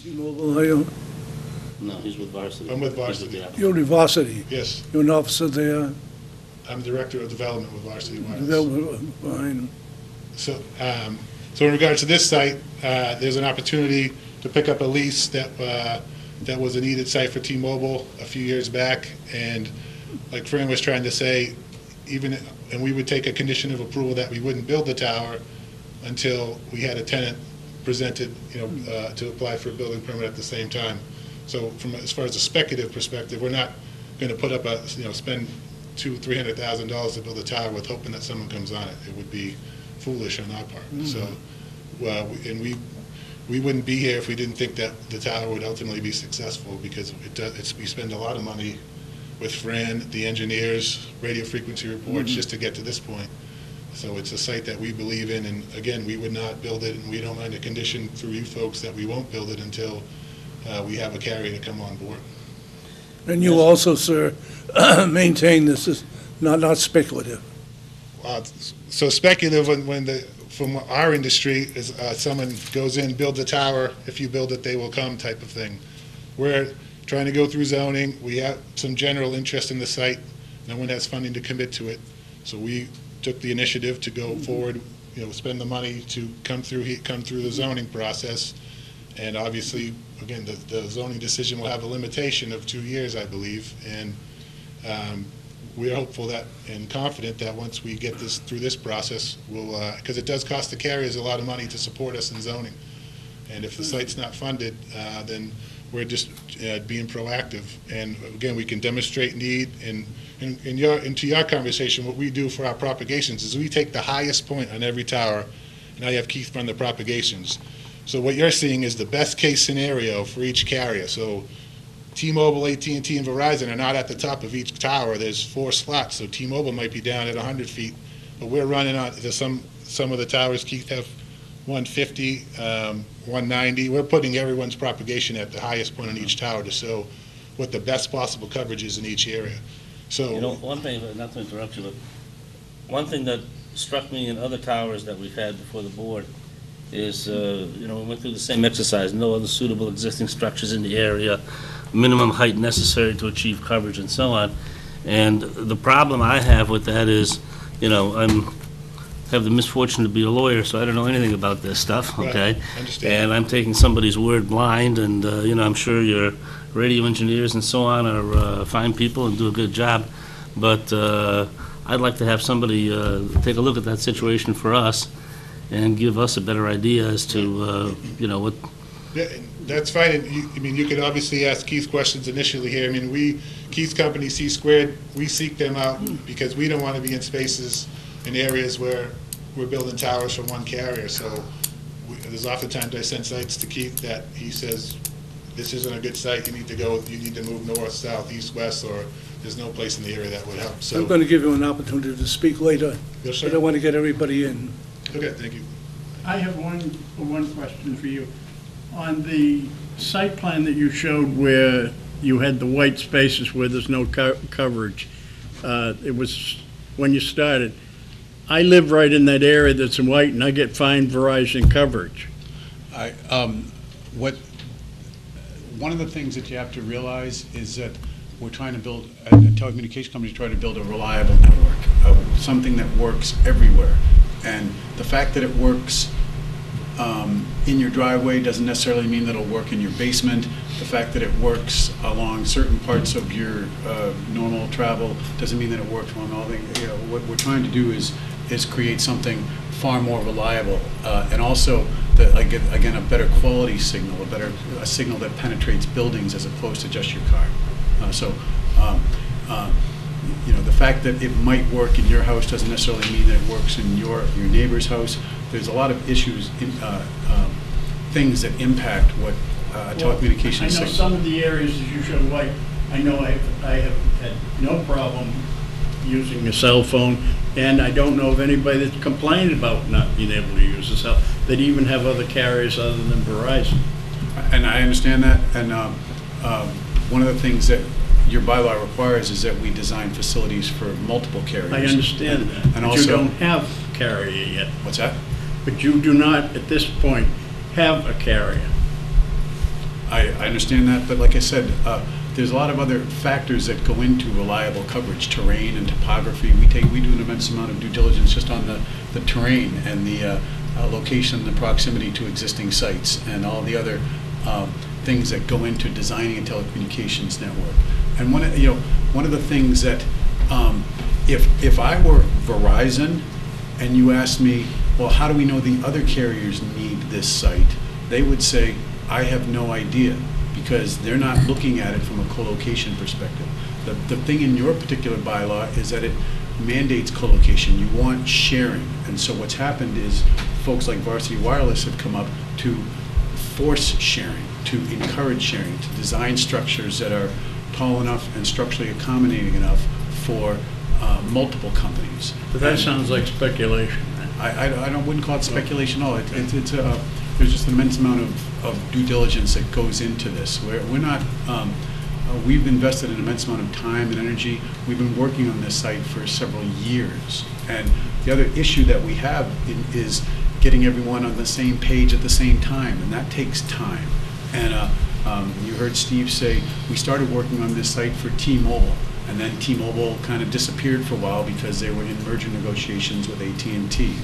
T-Mobile, are you? No, he's with Varsity. I'm with He's Varsity. the applicant. You're with Varsity. yes, You're an officer there. I'm Director of Development with Varsity Wireless. Fine. So, so in regards to this site, there's an opportunity to pick up a lease that was a needed site for T-Mobile a few years back, and like Fran was trying to say, and we would take a condition of approval that we wouldn't build the tower until we had a tenant presented, to apply for a building permit at the same time. So as far as a speculative perspective, we're not going to put up spend $200,000-$300,000 to build a tower with hoping that someone comes on it. It would be foolish on our part. So, and we wouldn't be here if we didn't think that the tower would ultimately be successful, because we spend a lot of money with Fran, the engineers, radio frequency reports, just to get to this point. So it's a site that we believe in, and again, we would not build it, and we don't mind a condition through you folks that we won't build it until we have a carrier to come on board. And you also, sir, maintain this is not speculative. So speculative from our industry is someone goes in, builds a tower, if you build it, they will come type of thing. We're trying to go through zoning. We have some general interest in the site. No one has funding to commit to it. So we took the initiative to go forward, spend the money to come through the zoning process. And obviously, again, the zoning decision will have a limitation of 2 years, I believe. And we're hopeful that and confident that once we get this through this process, we'll, because it does cost the carriers a lot of money to support us in zoning. And if the site's not funded, then we're just being proactive. And again, we can demonstrate need. And into your conversation, what we do for our propagations is we take the highest point on every tower, and I have Keith run the propagations. So what you're seeing is the best case scenario for each carrier. So T-Mobile, AT&T, and Verizon are not at the top of each tower. There's 4 slots, so T-Mobile might be down at 100 feet, but we're running on some of the towers. Keith have 150, 190. We're putting everyone's propagation at the highest point on each tower to show what the best possible coverage is in each area. So One thing, not to interrupt you, but one thing that struck me in other towers that we've had before the board is, we went through the same exercise, no other suitable existing structures in the area, minimum height necessary to achieve coverage, and so on. And the problem I have with that is, have the misfortune to be a lawyer, so I don't know anything about this stuff, Right, okay? understand. And I'm taking somebody's word blind, and, I'm sure your radio engineers and so on are fine people and do a good job, but I'd like to have somebody take a look at that situation for us and give us a better idea as to, what... Yeah, that's fine. And you could obviously ask Keith questions initially here. Keith's company, C Squared, we seek them out because we don't want to be in spaces in areas where we're building towers for one carrier. So there's oftentimes I send sites to Keith that he says, this isn't a good site, you need to move north, south, east, west, or there's no place in the area that would help. So I'm going to give you an opportunity to speak later, Yes, but I sir. want to get everybody in. Okay, thank you. I have one question for you. On the site plan that you showed where you had the white spaces where there's no coverage, it was when you started. I live right in that area that's in white, and I get fine Verizon coverage. One of the things that you have to realize is that we're trying to build, a telecommunication company is trying to build a reliable network, something that works everywhere. And the fact that it works in your driveway doesn't necessarily mean that it'll work in your basement. The fact that it works along certain parts of your normal travel doesn't mean that it works along all the, what we're trying to do is create something far more reliable, and also, again, a better quality signal, a signal that penetrates buildings as opposed to just your car. The fact that it might work in your house doesn't necessarily mean that it works in your neighbor's house. There's a lot of issues, things that impact what telecommunications. I know some of the areas that you showed white, I know I have had no problem using a cell phone, and I don't know of anybody that's complained about not being able to use a cell, that even have other carriers other than Verizon. And I understand that, and one of the things that your bylaw requires is that we design facilities for multiple carriers. I understand that, and but also, you don't have a carrier yet. What's that? But you do not, at this point, have a carrier. I understand that, but like I said, there's a lot of other factors that go into reliable coverage, terrain and topography. We do an immense amount of due diligence just on the terrain and the location and the proximity to existing sites and all the other things that go into designing a telecommunications network. And one of the things that, if I were Verizon and you asked me, well, how do we know the other carriers need this site? They would say, I have no idea, because they're not looking at it from a co-location perspective. The thing in your particular bylaw is that it mandates co-location. You want sharing. And so what's happened is folks like Varsity Wireless have come up to force sharing, to encourage sharing, to design structures that are tall enough and structurally accommodating enough for multiple companies. But that sounds like speculation. I wouldn't call it speculation at all. There's just an immense amount of due diligence that goes into this. We're not, we've invested an immense amount of time and energy. We've been working on this site for several years. And the other issue that we have is getting everyone on the same page at the same time, and that takes time. And you heard Steve say, we started working on this site for T-Mobile, and then T-Mobile kind of disappeared for a while because they were in merger negotiations with AT&T.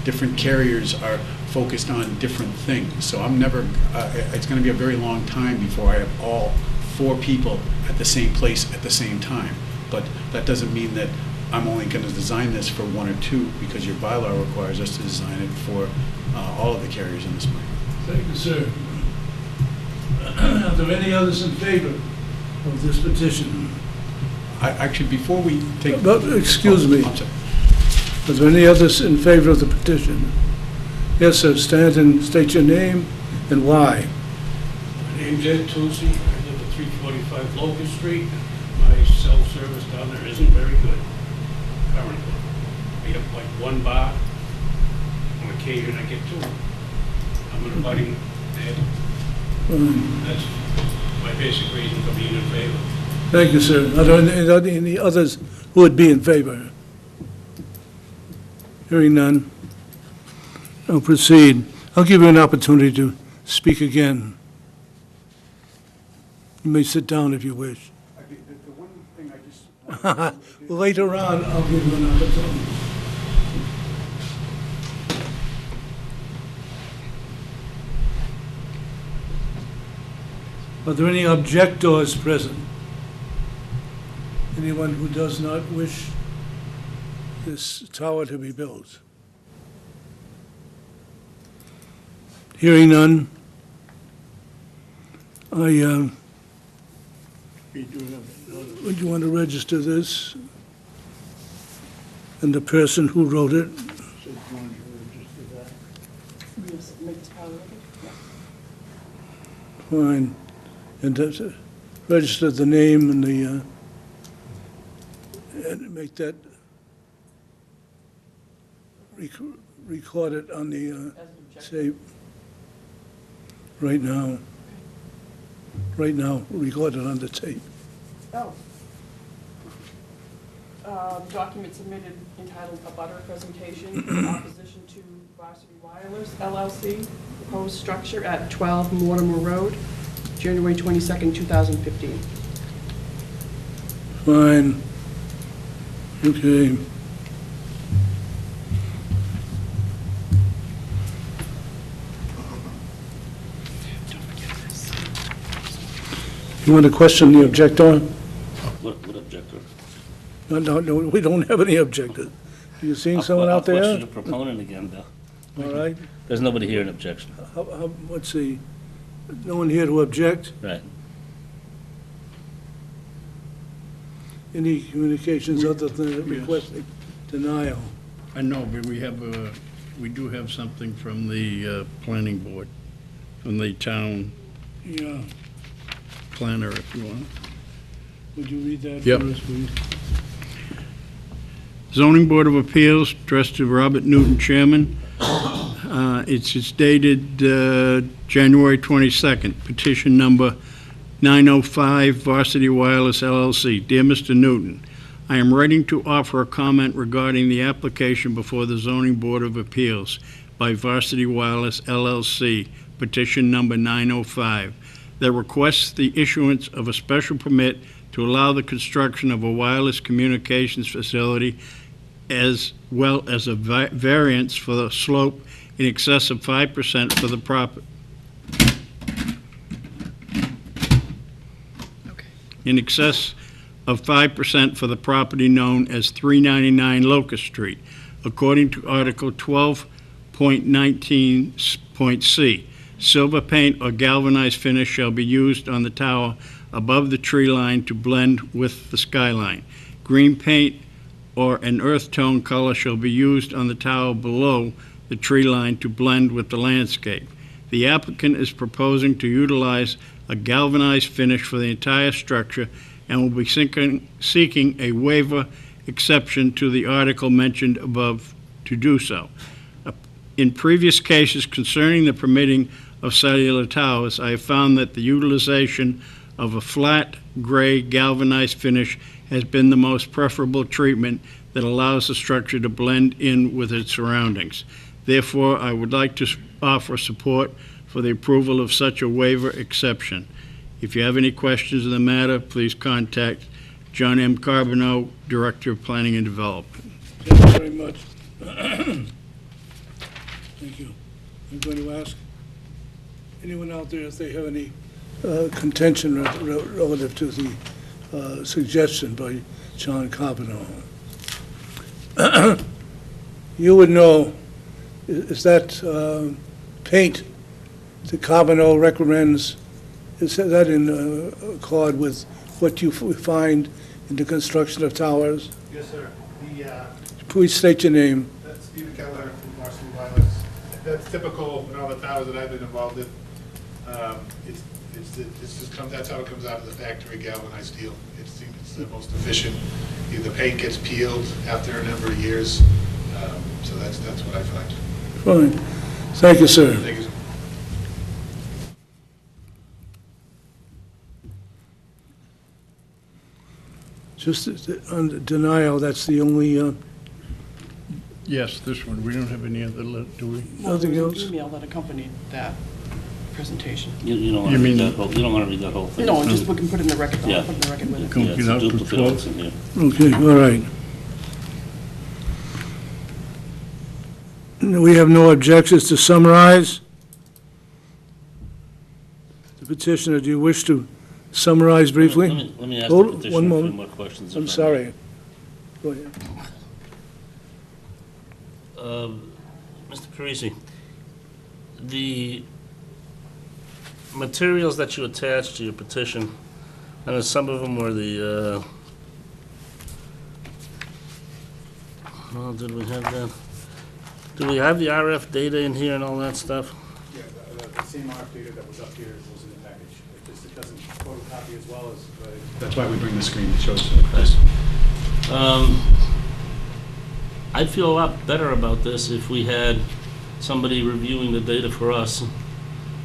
Different carriers are focused on different things, so it's going to be a very long time before I have all 4 people at the same place at the same time. But that doesn't mean that I'm only going to design this for 1 or 2, because your bylaw requires us to design it for all of the carriers in this market. Thank you, sir. Are there any others in favor of this petition? Actually, before we take... Excuse me. I'm sorry. Are there any others in favor of the petition? Yes, sir. Stand and state your name and why. My name's Ed Tusi. I live at 345 Locust Street. My cell service down there isn't very good currently. I have like 1 bar. On occasion I get 2. I'm an abutting Ed. That's my basic reason for being in favor. Thank you, sir. Are there any others who would be in favor? Hearing none. I'll proceed. I'll give you an opportunity to speak again. You may sit down if you wish. The one thing I just... Later on, I'll give you an opportunity. Are there any objectors present? Anyone who does not wish this tower to be built? Hearing none, would you want to register this? And the person who wrote it? Yes, make it power. Fine. And register the name and and make that record it on the As an objection. tape. Right now. Right now, record it on the tape. Oh. Document submitted entitled "A Butter Presentation in Opposition to Varsity Wireless LLC, Proposed Structure at 12 Mortimer Road, January 22nd, 2015. Fine. Okay. You want to question the objector? What objector? No, we don't have any objector. You seeing someone out I'll there? question the proponent again, Bill. All right. There's nobody here in objection. Let's see. No one here to object? Right. Any communications other than Yes. requesting denial? I know, but we do have something from the planning board, from the town Yeah. planner, if you want. Would you read that Yep. for us, please? Zoning Board of Appeals, addressed to Robert Newton, Chairman. It's dated January 22nd, petition number 905, Varsity Wireless LLC. Dear Mr. Newton, I am writing to offer a comment regarding the application before the Zoning Board of Appeals by Varsity Wireless LLC, petition number 905, that requests the issuance of a special permit to allow the construction of a wireless communications facility as well as a variance for the slope in excess of 5% for the property. In excess of 5% for the property known as 399 Locust Street, according to Article 12.19.c. Silver paint or galvanized finish shall be used on the tower above the tree line to blend with the skyline. Green paint or an earth tone color shall be used on the tower below the tree line to blend with the landscape. The applicant is proposing to utilize a galvanized finish for the entire structure and will be seeking a waiver exception to the article mentioned above to do so. In previous cases concerning the permitting of cellular towers, I have found that the utilization of a flat, gray, galvanized finish has been the most preferable treatment that allows the structure to blend in with its surroundings. Therefore, I would like to offer support for the approval of such a waiver exception. If you have any questions of the matter, please contact John M. Carbonneau, Director of Planning and Development. Thank you very much. Thank you. I'm going to ask anyone out there if they have any contention relative to the suggestion by John Carbonneau. You would know, is that paint that Carbonneau recommends, is that in accord with what you find in the construction of towers? Yes, sir. Please state your name. That's Stephen Keller from Varsity Wireless. That's typical in all the towers that I've been involved in. That's how it comes out of the factory, galvanized steel. It's the most efficient. The paint gets peeled after a number of years, so that's what I find. Fine. Thank you, sir. Thank you, sir. Just on denial, that's the only, Yes, this one. We don't have any other, do we? Nothing There was else? an email that accompanied that presentation. You don't want You to read mean- that whole, you don't want to read that whole thing. No, just we can put it in the record, Yeah. I'll put it in the record with it. Can Yeah, we it's get a out to duplicate of 12? what's in here. okay, all right. We have no objections to summarize. The petitioner, do you wish to summarize briefly? Let me ask Hold- the one petitioner a few moment. more questions. if I'm I may. sorry. Go ahead. Mr. Parisi, the materials that you attached to your petition, I know some of them were the, well, did we have that? Do we have the RF data in here and all that stuff? Yeah, the same RF data that was up here was in the package. It doesn't photocopy as well as, that's why we bring the screen, it shows the price. I'd feel a lot better about this if we had somebody reviewing the data for us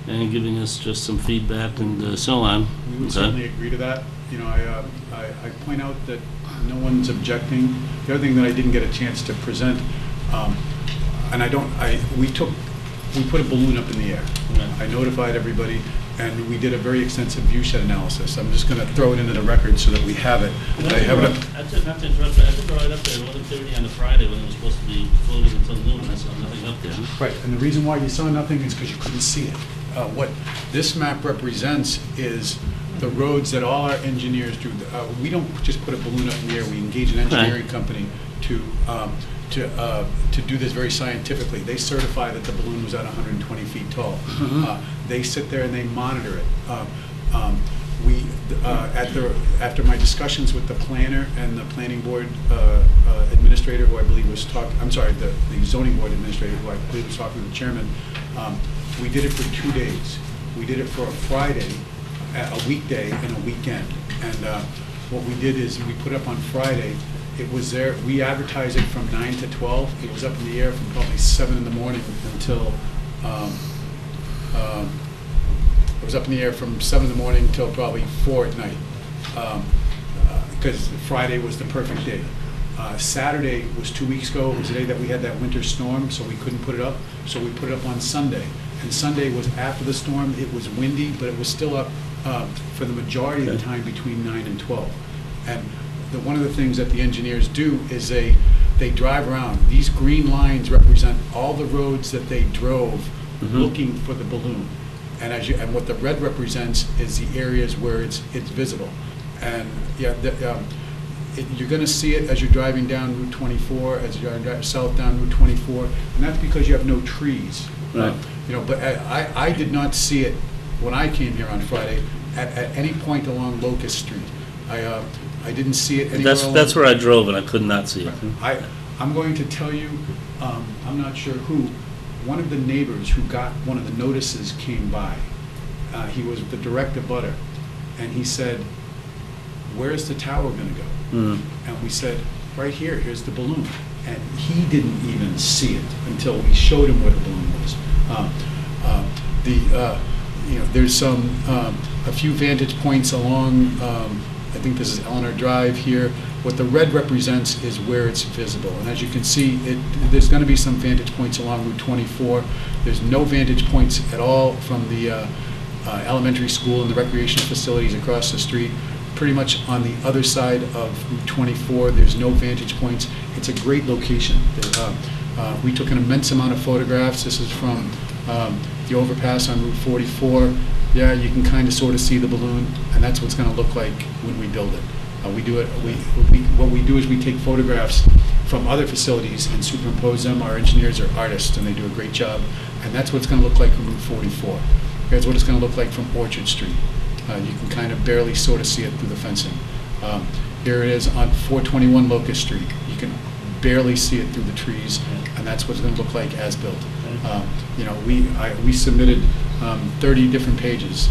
and giving us just some feedback and so on. We would Okay. certainly agree to that. You know, I point out that no one's objecting. The other thing that I didn't get a chance to present, and we put a balloon up in the air. Yeah. I notified everybody, and we did a very extensive view shed analysis. I'm just gonna throw it into the record so that we have it. I have it up. I didn't have to interrupt, I took it right up there at 11:30 on the Friday when it was supposed to be floating until noon, and I saw nothing up there. Right, and the reason why you saw nothing is because you couldn't see it. What this map represents is the roads that all our engineers do. We don't just put a balloon up in the air, we engage an engineering company to do this very scientifically. They certify that the balloon was at 120 feet tall. They sit there and they monitor it. After my discussions with the planner and the planning board administrator, who I believe was the zoning board administrator, who I believe was talking to the chairman, we did it for 2 days. We did it for a Friday, a weekday, and a weekend. And what we did is we put up on Friday. It was there. We advertised it from 9 to 12. It was up in the air from probably 7 in the morning until. It was up in the air from 7 in the morning until probably 4 at night, because Friday was the perfect day. Saturday was 2 weeks ago. It was the day that we had that winter storm, so we couldn't put it up. So we put it up on Sunday. And Sunday was after the storm. It was windy, but it was still up for the majority of the time between 9 and 12. And one of the things that the engineers do is they drive around. These green lines represent all the roads that they drove looking for the balloon. And what the red represents is the areas where it's visible. And yeah, you're going to see it as you're driving down Route 24, as you're driving south down Route 24, and that's because you have no trees. Right. But I did not see it when I came here on Friday at any point along Locust Street. I didn't see it anywhere. That's where I drove and I could not see it. I'm going to tell you, I'm not sure who, one of the neighbors who got one of the notices came by. He was the direct abutter, and he said, "Where's the tower going to go?" And we said, "Right here, here's the balloon." And he didn't even see it until we showed him where the balloon was. There's a few vantage points along, I think this is Eleanor Drive here. What the red represents is where it's visible. And as you can see, there's going to be some vantage points along Route 24. There's no vantage points at all from the elementary school and the recreational facilities across the street. Pretty much on the other side of Route 24, there's no vantage points. It's a great location. We took an immense amount of photographs. This is from the overpass on Route 44. Yeah, you can kind of sort of see the balloon, and that's what it's going to look like when we build it. What we do is we take photographs from other facilities and superimpose them. Our engineers are artists, and they do a great job. And that's what it's going to look like from Route 44. Here's what it's going to look like from Orchard Street. You can kind of barely sort of see it through the fencing. Here it is on 421 Locust Street. You can barely see it through the trees, and that's what it's going to look like as built. We submitted 30 different pages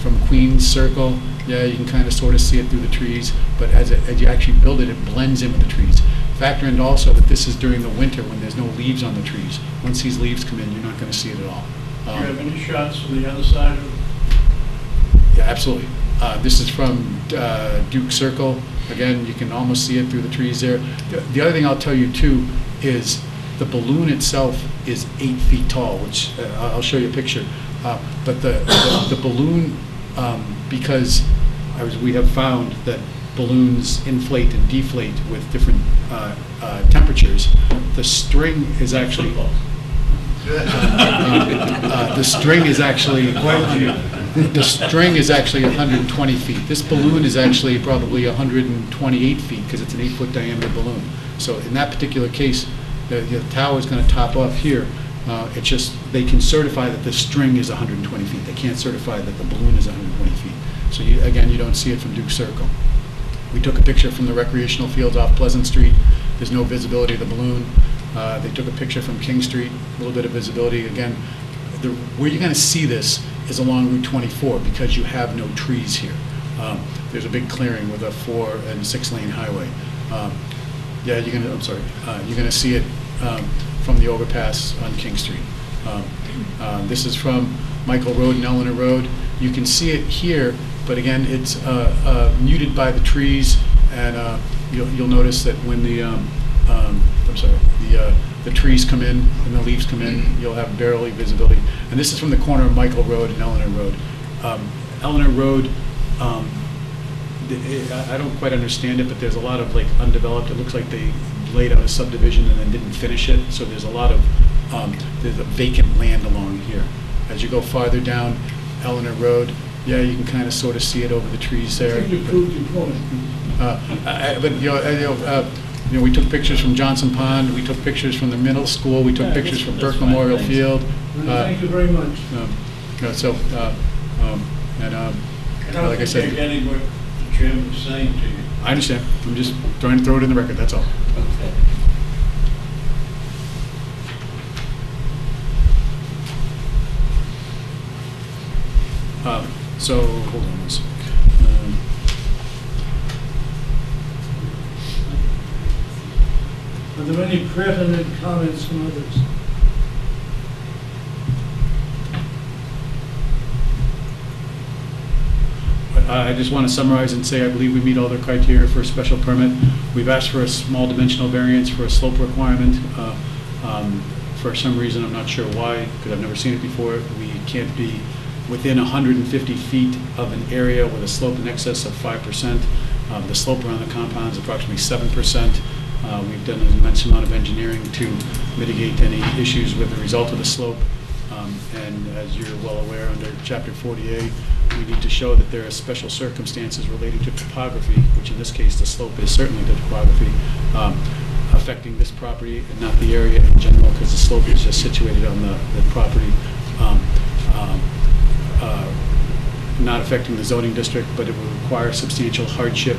from Queens Circle. Yeah, you can kind of sort of see it through the trees, but as you actually build it, it blends in with the trees. Factor in also that this is during the winter when there's no leaves on the trees. Once these leaves come in, you're not going to see it at all. Do you have any shots from the other side of? Yeah, absolutely. This is from Duke Circle. Again, you can almost see it through the trees there. The other thing I'll tell you too is the balloon itself is 8 feet tall, which I'll show you a picture. But the balloon, because we have found that balloons inflate and deflate with different temperatures. The string is actually the string is actually 120 feet. This balloon is actually probably 128 feet because it's an 8-foot diameter balloon. So in that particular case, the tower is going to top off here. It's just they can certify that the string is 120 feet. They can't certify that the balloon is 120 feet. So you don't see it from Duke Circle. We took a picture from the recreational fields off Pleasant Street. There's no visibility of the balloon. They took a picture from King Street, a little bit of visibility. Again, where you're going to see this is along Route 24 because you have no trees here. There's a big clearing with a 4- and 6-lane highway. Yeah, you're gonna see it from the overpass on King Street. This is from Michael Road and Eleanor Road. You can see it here, but again, it's muted by the trees, and you'll notice that when the trees come in and the leaves come in, you'll have barely visibility. And this is from the corner of Michael Road and Eleanor Road. Eleanor Road, I don't quite understand it, but there's a lot of like undeveloped, it looks like they laid out a subdivision and then didn't finish it, so there's a lot of, there's a vacant land along here. As you go farther down Eleanor Road, yeah, you can kind of sort of see it over the trees there. I think you proved your point. But we took pictures from Johnson Pond, we took pictures from the middle school, we took pictures from Burke Memorial Field. Thank you very much. Like I said, take any what the chairman was saying to you. I understand. I'm just trying to throw it in the record, that's all. Okay. So, hold on one sec. Are there any pertinent comments from others? I just want to summarize and say I believe we meet all the criteria for a special permit. We've asked for a small dimensional variance for a slope requirement. For some reason, I'm not sure why, because I've never seen it before, we can't be within 150 feet of an area with a slope in excess of 5%. The slope around the compound is approximately 7%. We've done an immense amount of engineering to mitigate any issues with the result of the slope. And as you're well aware, under Chapter 40A, we need to show that there are special circumstances relating to topography, which in this case, the slope is certainly the topography, affecting this property and not the area in general, because the slope is just situated on the property, not affecting the zoning district, but it would require substantial hardship.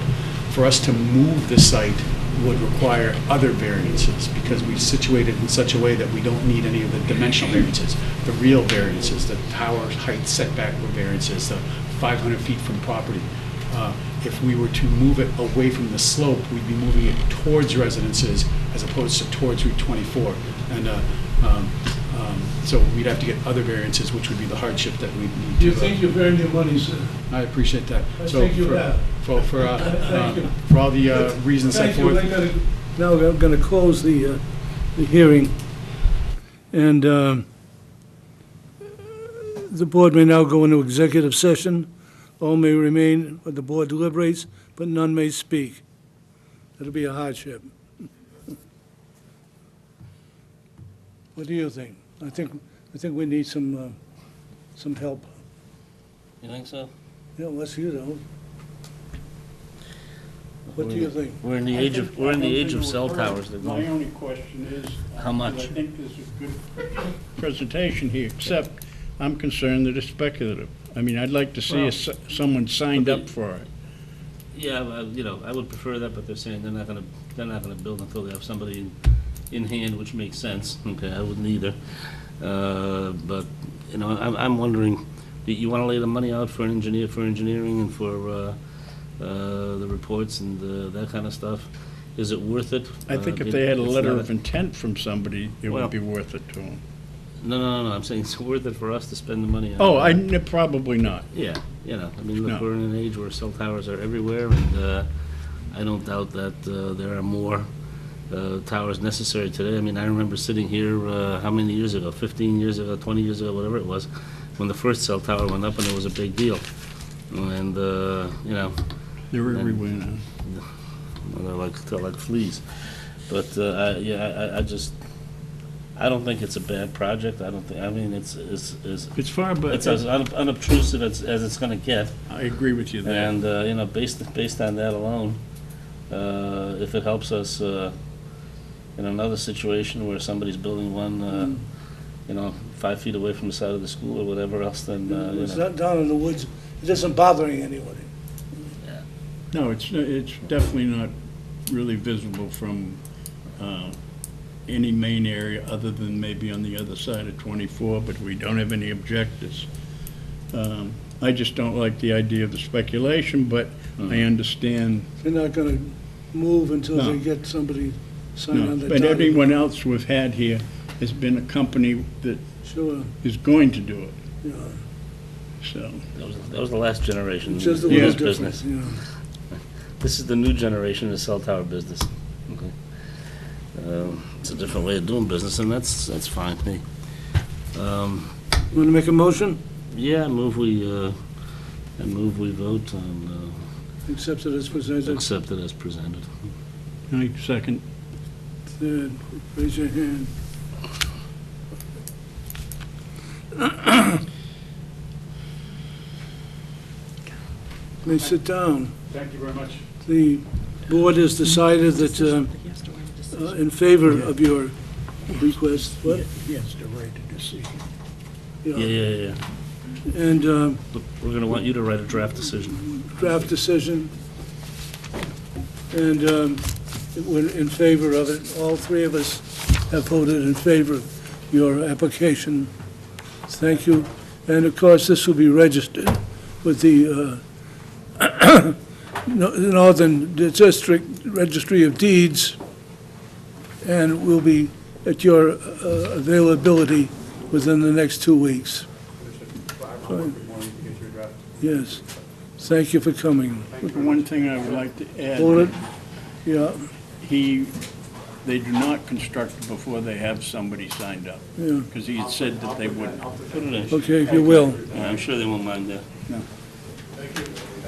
For us to move the site would require other variances, because we situate it in such a way that we don't need any of the dimensional variances, the real variances, the tower height setback variances, the 500 feet from property. If we were to move it away from the slope, we'd be moving it towards residences as opposed to towards Route 24. And so we'd have to get other variances, which would be the hardship that we need to. Do you think you've earned your money, sir? I appreciate that. I So think you have. For you. all the reasons set Thank you. forth. Now I'm going to close the hearing, and the board may now go into executive session. All may remain when the board deliberates, but none may speak. That'll be a hardship. What do you think? I think we need some help. You think so? Yeah, unless you don't. What do you think? We're in the age of cell towers. They're My going. only question is. How much? I think this is a good presentation here, except I'm concerned that it's speculative. I mean, I'd like to see someone signed up for it. Yeah, I would prefer that, but they're saying they're not gonna build until they have somebody in hand, which makes sense. Okay, I wouldn't either. But I'm wondering, you want to lay the money out for an engineer for engineering and for the reports and that kind of stuff? Is it worth it? I think if they had a It's letter not of intent from somebody, it Well- would be worth it to them. No, I'm saying it's worth it for us to spend the money on. Oh, probably not. Yeah, I mean, look, No. we're in an age where cell towers are everywhere, and I don't doubt that there are more towers necessary today. I mean, I remember sitting here, how many years ago? 15 years ago, 20 years ago, whatever it was, when the first cell tower went up, and it was a big deal. And, They're everywhere now. they're like fleas. But, I don't think it's a bad project. I mean, it's It's far, but as unobtrusive as it's gonna get. I agree with you there. And, based on that alone, if it helps us in another situation where somebody's building one, 5 feet away from the side of the school or whatever else, then, It's not down in the woods. It isn't bothering anybody. No, it's definitely not really visible from any main area other than maybe on the other side of 24, but we don't have any objectives. I just don't like the idea of the speculation, but I understand. You're not going to move until No. they get somebody signed No, on the but dotted. everyone else we've had here has been a company that Sure, is going to do it, yeah. so. That was the last generation It's just a in little this different, business. yeah. This is the new generation in the cell tower business. Okay. It's a different way of doing business, and that's fine. Hey, Want to make a motion? yeah, I move we vote on Accept it as presented. accept it as presented. I second. Third, raise your hand. May sit down. Thank you very much. The board has decided that in favor of your request. What? Yes, the right to decision. Yeah. And Look, we're gonna want you to write a draft decision. draft decision. And we're in favor of it. All three of us have voted in favor of your application. Thank you. And of course, this will be registered with the Northern District Registry of Deeds, and will be at your availability within the next 2 weeks. Fine. Yes. Thank you for coming. One thing I would like to Hold it. add, Yeah, they do not construct before they have somebody signed up, yeah. because he had said that they wouldn't. Put it in. Okay, if you will. Yeah, I'm sure they won't mind that.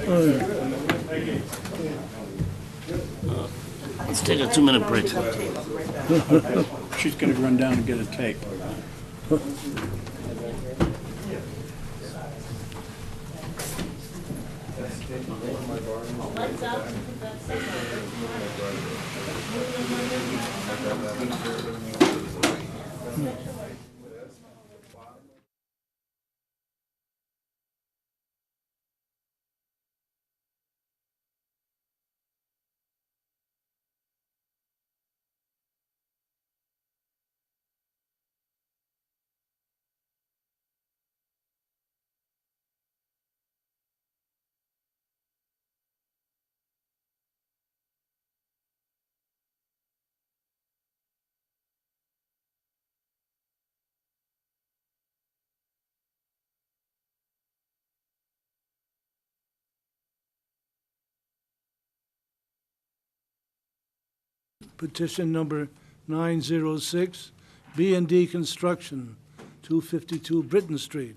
All right. Let's take a 2-minute break. She's gonna run down and get a tape. Petition number 906, B&D Construction, 252 Britton Street.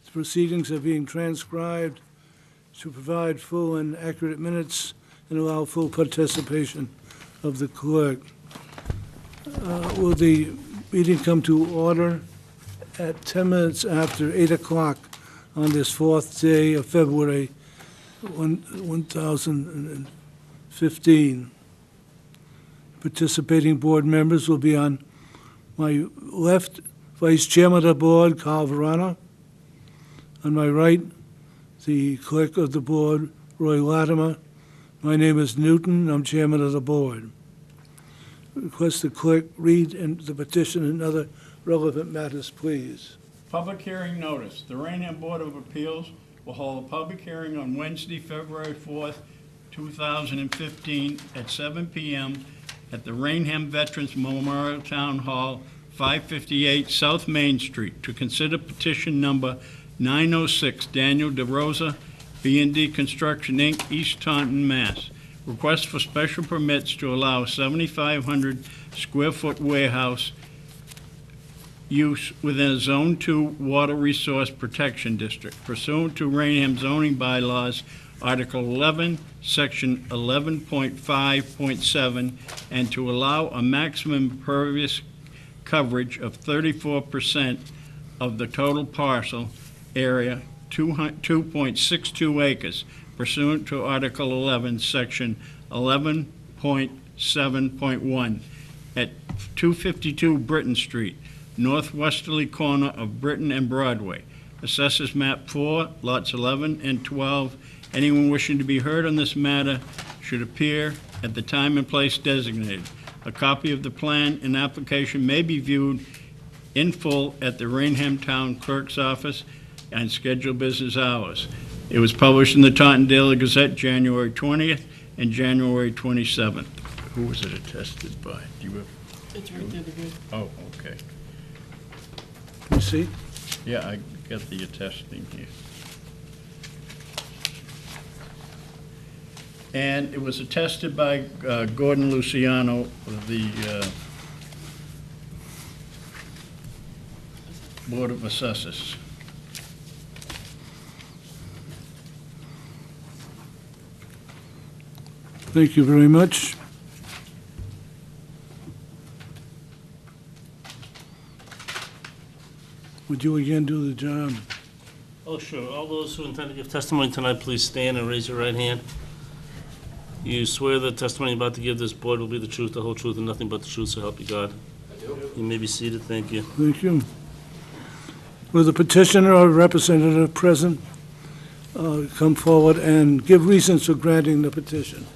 The proceedings are being transcribed to provide full and accurate minutes and allow full participation of the clerk. Will the meeting come to order at 10 minutes after 8 o'clock on this fourth day of February 1015. Participating board members will be on my left, Vice Chairman of the Board, Carl Verana. On my right, the clerk of the board, Roy Latimer. My name is Newton, I'm Chairman of the board. Request the clerk read the petition and other relevant matters, please. Public hearing notice. The Raynham Board of Appeals will hold a public hearing on Wednesday, February 4th, 2015, at 7 p.m. at the Raynham Veterans Memorial Town Hall, 558 South Main Street, to consider petition number 906, Daniel DeRosa, B&D Construction, Inc., East Taunton, Mass. Request for special permits to allow 7,500 square foot warehouse use within a Zone 2 Water Resource Protection District pursuant to Raynham zoning bylaws, Article 11, Section 11.5.7, and to allow a maximum impervious coverage of 34% of the total parcel area, 2.62 acres, pursuant to Article 11, Section 11.7.1, at 252 Britton Street, northwesterly corner of Britton and Broadway. Assessors map 4, lots 11 and 12. Anyone wishing to be heard on this matter should appear at the time and place designated. A copy of the plan and application may be viewed in full at the Raynham Town Clerk's office and scheduled business hours. It was published in the Taunton Daily Gazette, January 20th and January 27th. Who was it attested by? Do you have? It's right there, the good. Oh, okay. You see? Yeah, I got the attesting here. And it was attested by Gordon Luciano of the Board of Assessors. Thank you very much. Would you again do the job? Oh, sure. All those who intend to give testimony tonight, please stand and raise your right hand. You swear the testimony you're about to give this board will be the truth, the whole truth, and nothing but the truth, so help you God. I do. You may be seated. Thank you. Thank you. Will the petitioner or representative present come forward and give reasons for granting the petition?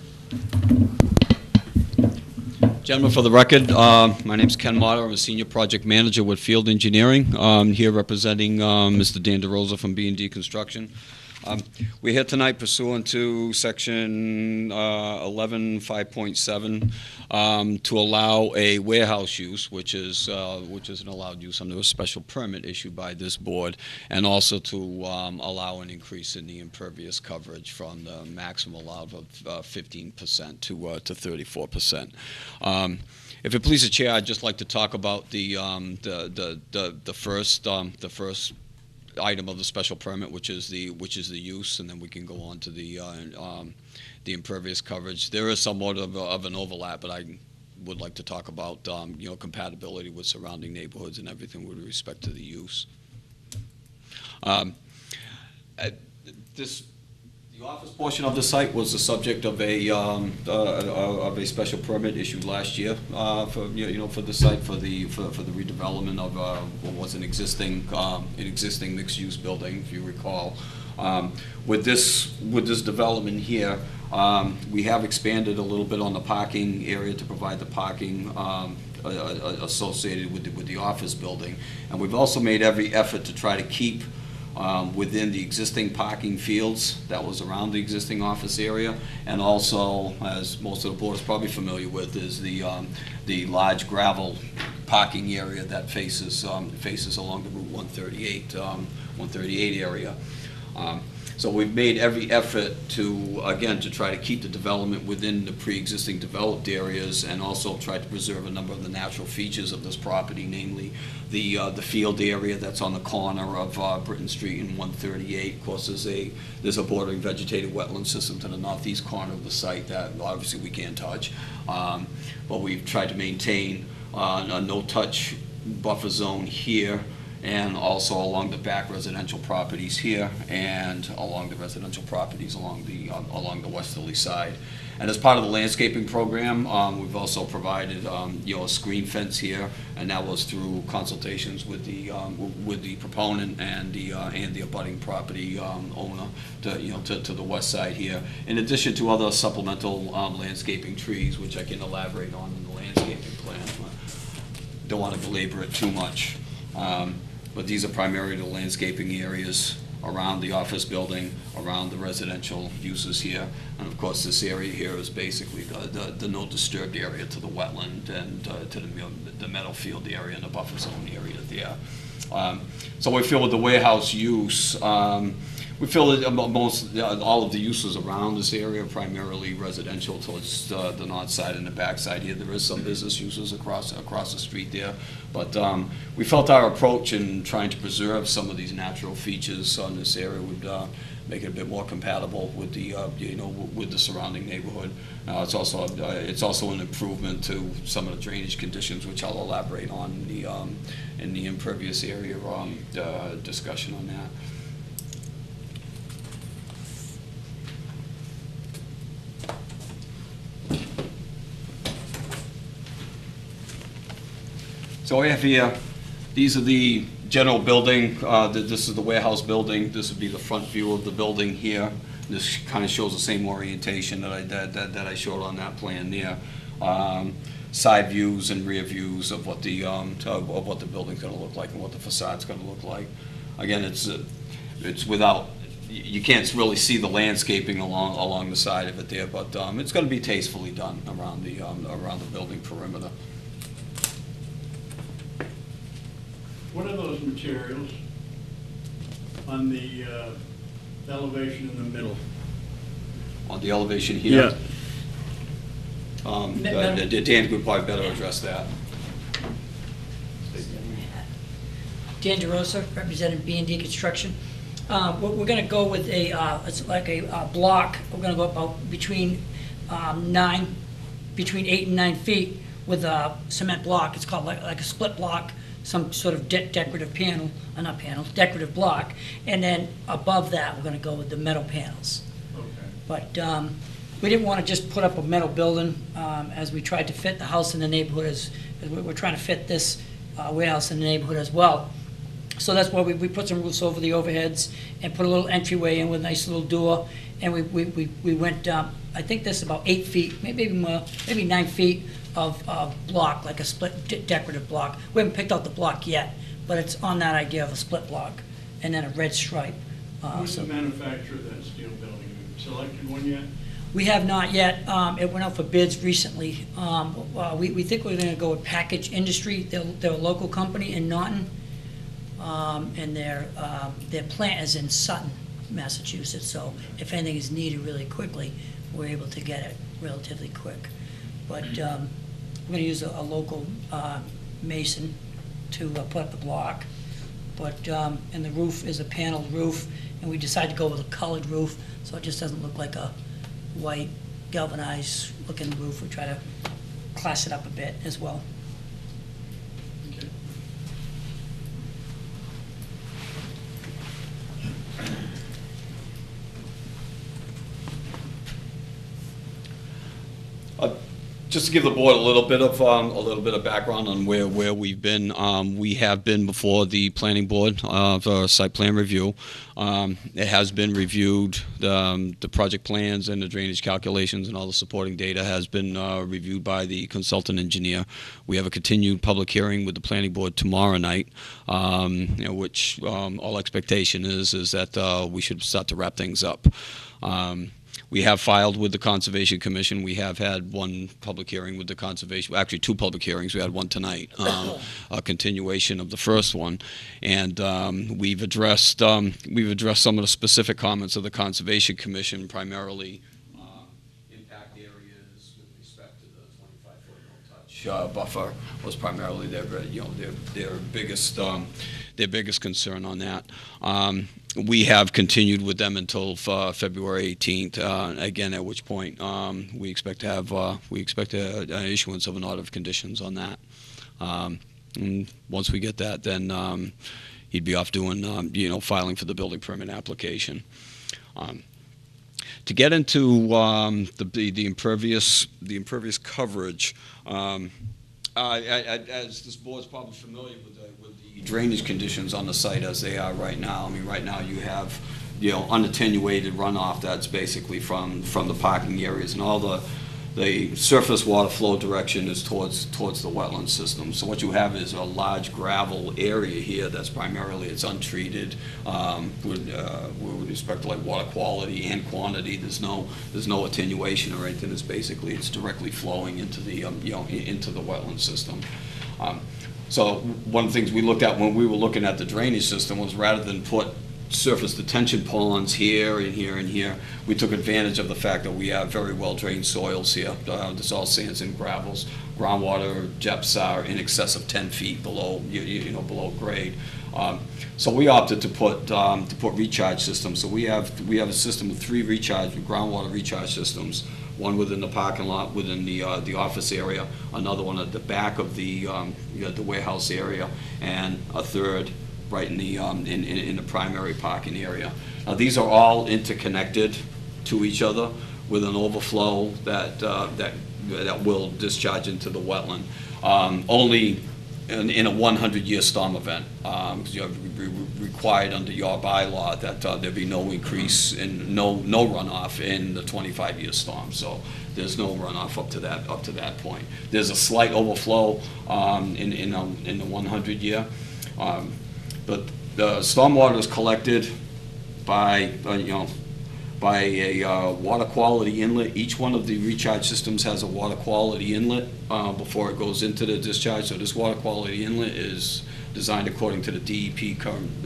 Gentlemen, for the record, my name's Ken Motter. I'm a senior project manager with Field Engineering. I'm here representing Mr. Dan DeRosa from B&D Construction. We're here tonight pursuant to Section 11.5.7 to allow a warehouse use, which is an allowed use under a special permit issued by this board, and also to allow an increase in the impervious coverage from the maximum allowed of 15% to 34%. If it pleases the chair, I'd just like to talk about the first item of the special permit, which is the use, and then we can go on to the impervious coverage. There is somewhat of an overlap, but I would like to talk about compatibility with surrounding neighborhoods and everything with respect to the use. The office portion of the site was the subject of a special permit issued last year for the site for the redevelopment of what was an existing mixed-use building, if you recall. With this development here, we have expanded a little bit on the parking area to provide the parking associated with the office building, and we've also made every effort to try to keep within the existing parking fields that was around the existing office area, and also, as most of the board is probably familiar with, is the large gravel parking area that faces along the Route 138 area. So we've made every effort to try to keep the development within the pre-existing developed areas, and also try to preserve a number of the natural features of this property, namely the field area that's on the corner of Britton Street and 138. Of course, there's a bordering vegetated wetland system to the northeast corner of the site that obviously we can't touch, but we've tried to maintain a no-touch buffer zone here, and also along the back residential properties here, and along the residential properties along the westerly side. And as part of the landscaping program, we've also provided a screen fence here, and that was through consultations with the proponent and the abutting property owner to the west side here, in addition to other supplemental landscaping trees, which I can elaborate on in the landscaping plan. Don't want to belabor it too much. But these are primarily the landscaping areas around the office building, around the residential uses here. And of course, this area here is basically the no disturbed area to the wetland and to the meadow field area and the buffer zone area there. So we feel with the warehouse use, we feel that all of the uses around this area are primarily residential towards the north side and the back side here. There is some business uses across the street there, but we felt our approach in trying to preserve some of these natural features on this area would make it a bit more compatible with the with the surrounding neighborhood. It's also an improvement to some of the drainage conditions, which I'll elaborate on in the impervious area discussion on that. So we have here, these are the general building. This is the warehouse building. This would be the front view of the building here. This kind of shows the same orientation that I showed on that plan there. Side views and rear views of what the building's going to look like and what the facade's going to look like. Again, it's without you can't really see the landscaping along the side of it there, but it's going to be tastefully done around the building perimeter. What are those materials on the elevation in the middle? On the elevation here? Yeah. Dan could probably better address that. Dan DeRosa, representing B&D Construction. We're going to go with it's like a block. We're going to go about between 8 and 9 feet with a cement block. It's called like a split block, some sort of decorative panel, not panel, decorative block. And then above that, we're going to go with the metal panels. Okay. But we didn't want to just put up a metal building as we tried to fit the house in the neighborhood as we're trying to fit this warehouse in the neighborhood as well. So that's why we put some roofs over the overheads and put a little entryway in with a nice little door. And we went, I think this is about 8 feet, maybe more, maybe 9 feet of block, like a split decorative block. We haven't picked out the block yet, but it's on that idea of a split block and then a red stripe. Who's the manufacturer of that steel building? Have you selected one yet? We have not yet. It went out for bids recently. We think we're going to go with Package Industry. They're a local company in Norton. And their plant is in Sutton, Massachusetts, so if anything is needed really quickly, we're able to get it relatively quick. But we're going to use a local mason to put up the block. But, and the roof is a paneled roof, and we decided to go with a colored roof, so it just doesn't look like a white galvanized looking roof. We try to class it up a bit as well. Okay. Just to give the board a little bit of background on where we've been. We have been before the planning board for site plan review. It has been reviewed. The project plans and the drainage calculations and all the supporting data has been reviewed by the consultant engineer. We have a continued public hearing with the planning board tomorrow night, which all expectation is that we should start to wrap things up. We have filed with the Conservation Commission. We have had one public hearing with the Conservation, actually 2 public hearings. We had one tonight, a continuation of the first one. And we've addressed some of the specific comments of the Conservation Commission, primarily impact areas with respect to the 25-foot no-touch buffer was primarily their biggest concern on that. We have continued with them until February 18th. Again, at which point we expect to have an issuance of an order of conditions on that. And once we get that, then he'd be off doing filing for the building permit application. To get into the impervious coverage. As this board's probably familiar with the drainage conditions on the site as they are right now. I mean, right now you have, unattenuated runoff that's basically from the parking areas, and all the surface water flow direction is towards the wetland system. So what you have is a large gravel area here that's primarily, it's untreated with respect to like water quality and quantity. There's no attenuation or anything. It's directly flowing into the into the wetland system. So one of the things we looked at when we were looking at the drainage system was, rather than put surface detention ponds here and here and here, we took advantage of the fact that we have very well drained soils here. There's all sands and gravels. Groundwater depths are in excess of 10 feet below below grade. So we opted to put recharge systems. So we have a system of 3 groundwater recharge systems. One within the parking lot, within the office area, another one at the back of the warehouse area, and a third right in the primary parking area. Now these are all interconnected to each other with an overflow that will discharge into the wetland. Only in a 100-year storm event, because you have required under your bylaw that there be no increase in no runoff in the 25-year storm. So there's no runoff up to that point. There's a slight overflow in the 100-year, but the stormwater is collected by, by a water quality inlet. Each one of the recharge systems has a water quality inlet before it goes into the discharge. So this water quality inlet is designed according to the DEP current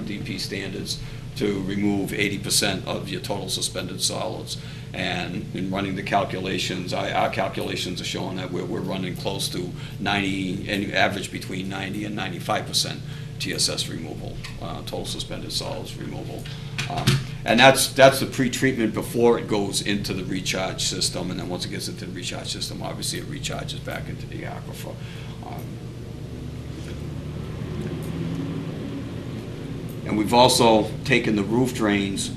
DEP standards to remove 80% of your total suspended solids. And in running the calculations, our calculations are showing that we're running close to 90, and average between 90 and 95% TSS removal, total suspended solids removal. And that's the pre-treatment before it goes into the recharge system, and then once it gets into the recharge system, obviously it recharges back into the aquifer. And we've also taken the roof drains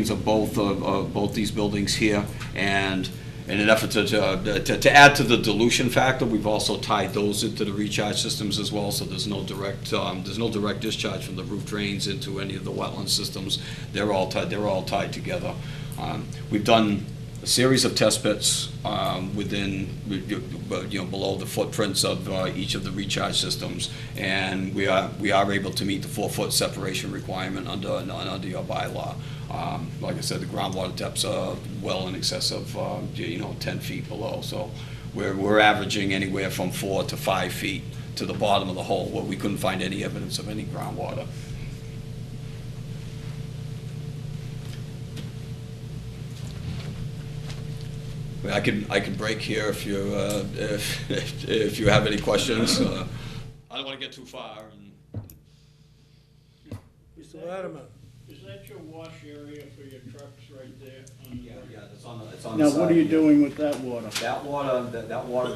of both these buildings here, and in an effort to add to the dilution factor, we've also tied those into the recharge systems as well, so there's no direct discharge from the roof drains into any of the wetland systems. They're all tied together. We've done a series of test pits within, below the footprints of each of the recharge systems, and we are able to meet the 4-foot separation requirement under your bylaw. Like I said, the groundwater depths are well in excess of 10 feet below, so we're averaging anywhere from 4 to 5 feet to the bottom of the hole, where we couldn't find any evidence of any groundwater. I can break here if you if you have any questions. I don't want to get too far. Mr. Latimer. Is that your wash area for your trucks right there? Yeah, it's on the Now, side. what are you doing with that water? That water,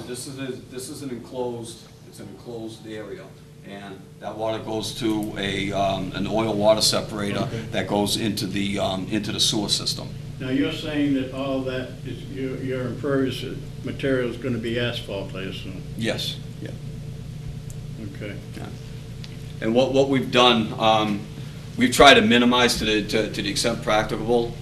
this is an enclosed area, and that water goes to an oil water separator that goes into the sewer system. Now, you're saying that all that is, your impervious material is gonna be asphalt, I assume? Yes. Yeah. Okay. And what we've done, we've tried to minimize to the extent practicable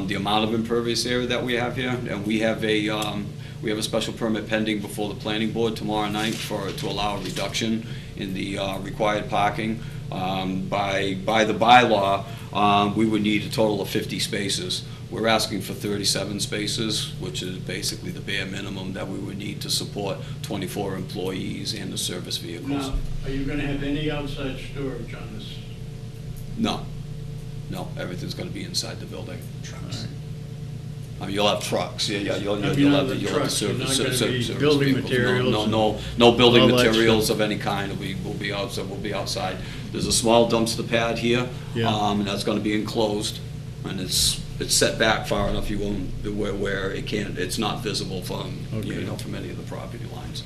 the amount of impervious area that we have here, and we have a special permit pending before the planning board tomorrow night to allow a reduction in the required parking. By the bylaw, we would need a total of 50 spaces. We're asking for 37 spaces, which is basically the bare minimum that we would need to support 24 employees and the service vehicles. Now, are you gonna have any outside storage on this? No, everything's gonna be inside the building. Trucks. You'll have trucks, you'll have the service building vehicles. materials. No building all that materials stuff. of any kind. We'll be outside. There's a small dumpster pad here, and that's gonna be enclosed, and it's set back far enough where it's not visible from from any of the property lines.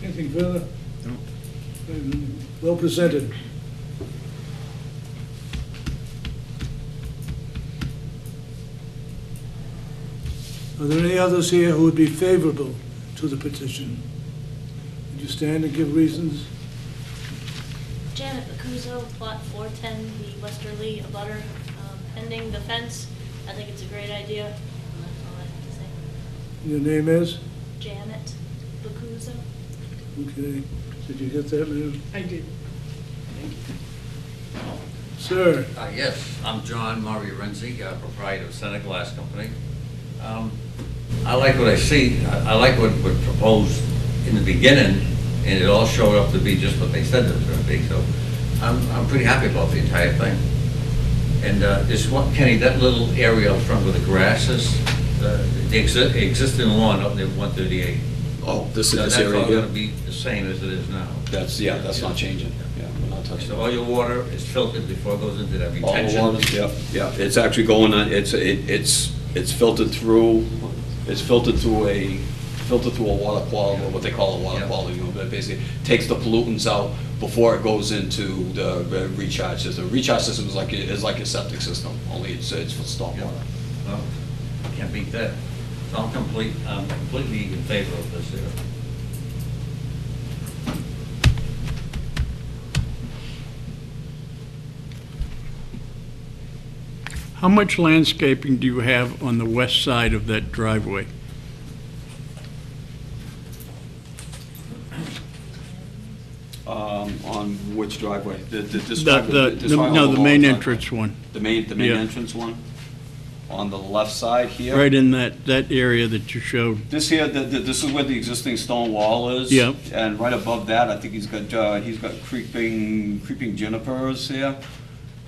Anything further? No. Well presented. Are there any others here who would be favorable to the petition? Would you stand and give reasons? Janet Bacuso, plot 410, the Westerly abutter, pending the fence. I think it's a great idea. That's all I have to say. Your name is? Janet Bacuso. Okay. Did you get that, ma'am? I did. Sir? Yes, I'm John Murray Renzi, proprietor of Center Glass Company. I like what I see. I like what proposed in the beginning, and it all showed up to be just what they said it was going to be. So I'm pretty happy about the entire thing. And this one, Kenny, that little area up front with the grass is the existing lawn up near 138. Oh, this That's area all here? going to be the same as it is now. That's not changing. Yeah, we're not touching So that. all your water is filtered before it goes into that All the retention. water, yeah, it's actually going on, it's filtered through, a water quality, what they call a water Yeah. quality, but basically takes the pollutants out before it goes into the recharge system. The recharge system is like a septic system, only it's for stormwater. Well, can't beat that. So I'm completely in favor of this here. How much landscaping do you have on the west side of that driveway? On which driveway? This The, driveway- this driveway no, will the go main on- entrance one, The main Yeah. entrance one? On the left side here? right in that area that you showed. This here, this is where the existing stone wall is. Yep. And right above that, I think he's got creeping junipers here.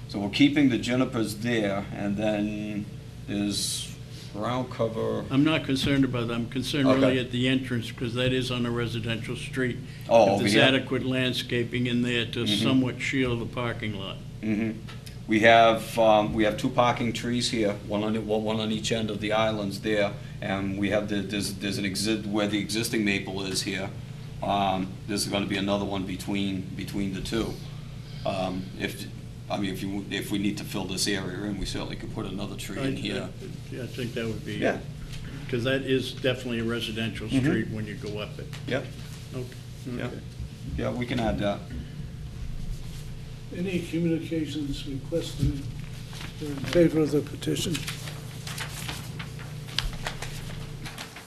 So we're keeping the junipers there, and then there's ground cover. I'm not concerned about that, I'm concerned Okay. really at the entrance, because that is on a residential street. Oh, If over there's here? adequate landscaping in there to somewhat shield the parking lot. We have two parking trees here, one on each end of the islands there, and we have there's an exit where the existing maple is here. There's gonna be another one between the two. If we need to fill this area in, we certainly could put another tree in here. Yeah, I think that would be. Yeah. Because that is definitely a residential street when you go up it. Yep, Okay. yeah, Okay. yeah, we can add that. Any communications requested in favor of the petition?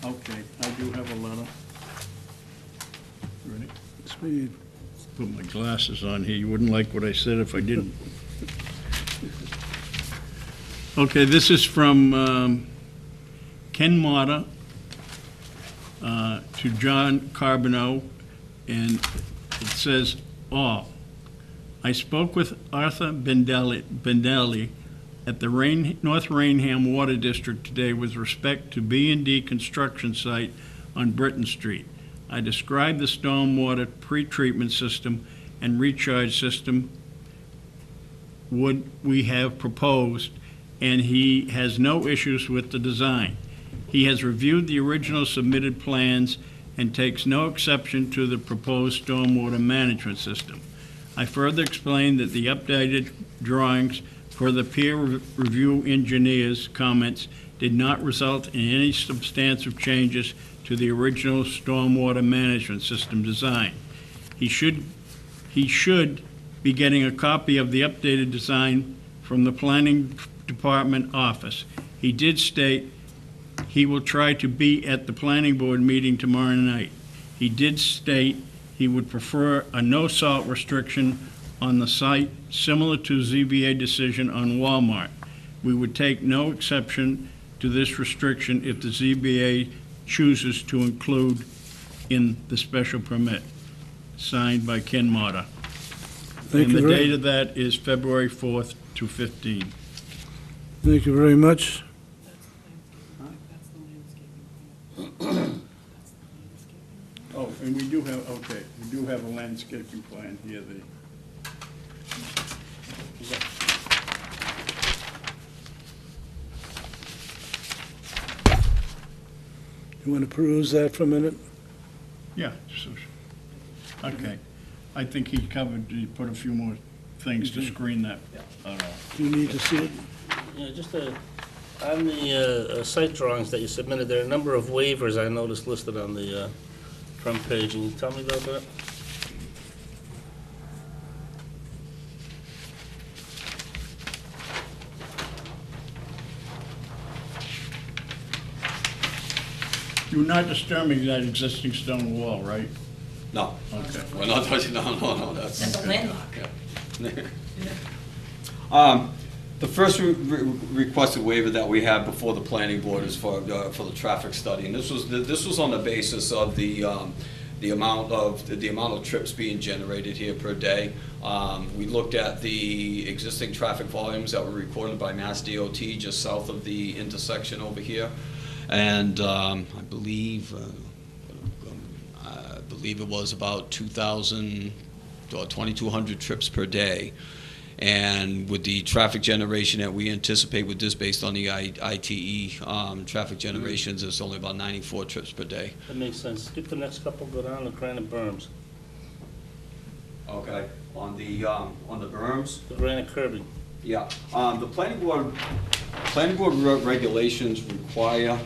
Okay, I do have a letter. Ready? Speed. Put my glasses on here, you wouldn't like what I said if I didn't. Okay, this is from Ken Motta to John Carbonneau, and it says, all. I spoke with Arthur Bendelli at the North Raynham Water District today with respect to B&D construction site on Britton Street. I described the stormwater pretreatment system and recharge system we have proposed, and he has no issues with the design. He has reviewed the original submitted plans and takes no exception to the proposed stormwater management system. I further explained that the updated drawings for the peer review engineer's comments did not result in any substantive changes to the original stormwater management system design. He should be getting a copy of the updated design from the planning department office. He did state he will try to be at the planning board meeting tomorrow night. He did state he would prefer a no salt restriction on the site, similar to ZBA decision on Walmart. We would take no exception to this restriction if the ZBA chooses to include in the special permit. Signed by Ken Motta. Thank you And the very- date of that is February 4th to 15. Thank you very much. Oh, and we do have a landscaping plan here, You want to peruse that for a minute? yeah, okay. I think he put a few more things to screen that out off. Do you need to see it? Yeah, just on the site drawings that you submitted, there are a number of waivers I noticed listed on the front page. Can you tell me about that? You're not disturbing that existing stone wall, right? No, Okay. we're not touching, no, that's. That's a landmark. The first requested waiver that we have before the planning board is for the traffic study, and this was on the basis of the amount of trips being generated here per day. We looked at the existing traffic volumes that were recorded by Mass DOT just south of the intersection over here, and I believe it was about 2,000 or 2,200 trips per day. And with the traffic generation that we anticipate with this, based on the ITE traffic generations, it's only about 94 trips per day. That makes sense. Skip the next couple, go down to granite berms, Okay. On the berms? the granite curbing. Yeah. The planning board regulations require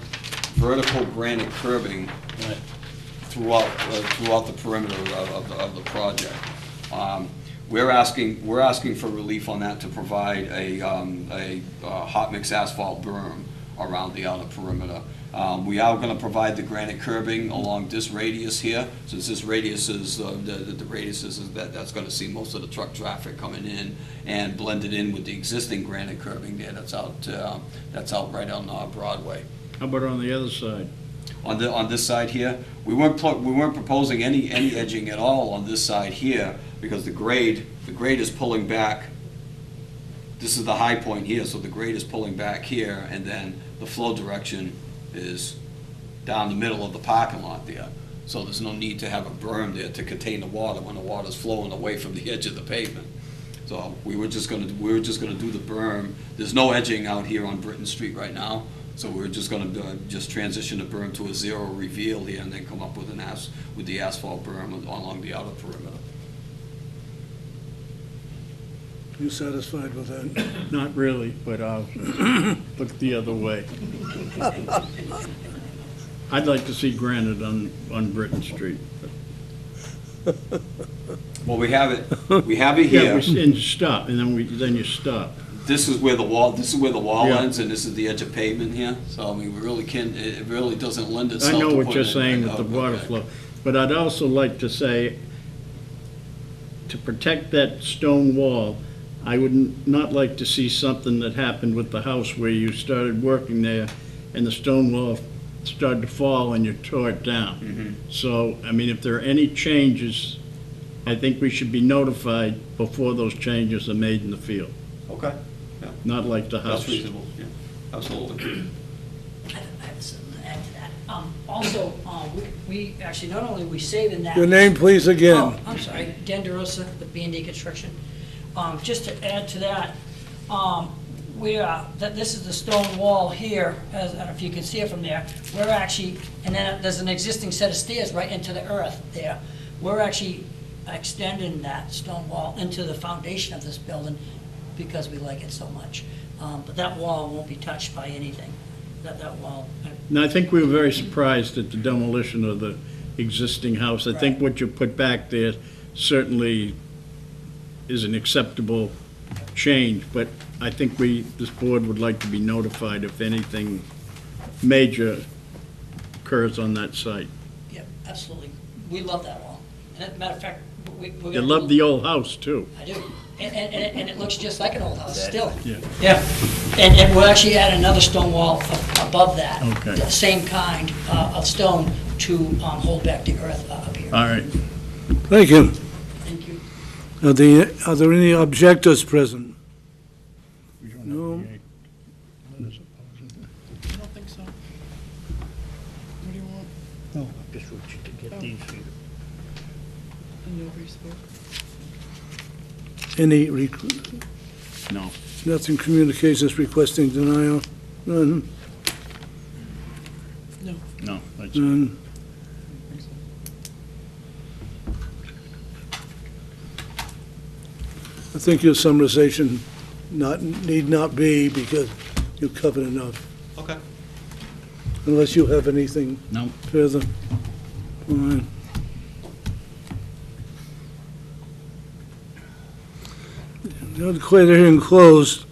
vertical granite curbing Right. throughout the perimeter of the project. We're asking for relief on that to provide a hot mix asphalt berm around the outer perimeter. We are gonna provide the granite curbing along this radius here, since this radius is, the radius is, that's gonna see most of the truck traffic coming in and blended in with the existing granite curbing there that's out right on Broadway. How about on the other side? On this side here, we weren't proposing any edging at all on this side here, because the grade is pulling back. This is the high point here, so the grade is pulling back here, and then the flow direction is down the middle of the parking lot there. So there's no need to have a berm there to contain the water when the water's flowing away from the edge of the pavement. So we were just gonna do the berm. There's no edging out here on Britton Street right now, so we're just gonna just transition the berm to a zero reveal here, and then come up with with the asphalt berm along the outer perimeter. You satisfied with that? Not really, but I'll look the other way. I'd like to see granite on Britton Street. Well, we have it Yeah, here. and stop, and then you stop. This is where the wall Yeah. ends, and this is the edge of pavement here. So, I mean, it really doesn't lend I itself to know what putting you're it- saying with the oh, water okay. flow, but I'd also like to say, to protect that stone wall, I would not like to see something that happened with the house where you started working there and the stone wall started to fall and you tore it down. So, I mean, if there are any changes, I think we should be notified before those changes are made in the field, Okay, not like the house. that's reasonable, yeah, absolutely. I have something to add to that. Also, we actually, not only are we saving that. Your name, please, again. Oh, I'm sorry, Dan DeRosa, the B&D Construction. Just to add to that, this is the stone wall here, I don't know if you can see it from there. We're actually, and then there's an existing set of stairs right into the earth there. We're actually extending that stone wall into the foundation of this building because we like it so much. But that wall won't be touched by anything, that wall. And I think we were very surprised at the demolition of the existing house. I think what you put back there certainly is an acceptable change, but I think this board would like to be notified if anything major occurs on that site. Yep, absolutely. We love that wall. And as a matter of fact, we're gonna. You love the old house, too. I do. And it looks just like an old house still. Yeah. Yeah. And we'll actually add another stone wall above that. Okay. The same kind of stone to hold back the earth up here. All right. Thank you. Thank you. Are there any objectors present? No. I don't think so. What do you want? No, I just want you to get these here. Nobody spoke. Any, No. nothing communications requesting denial? None, No. No. that's- none. I think your summarization need not be because you've covered enough, Okay. unless you have anything No. further. Fine. Now declare the hearing closed.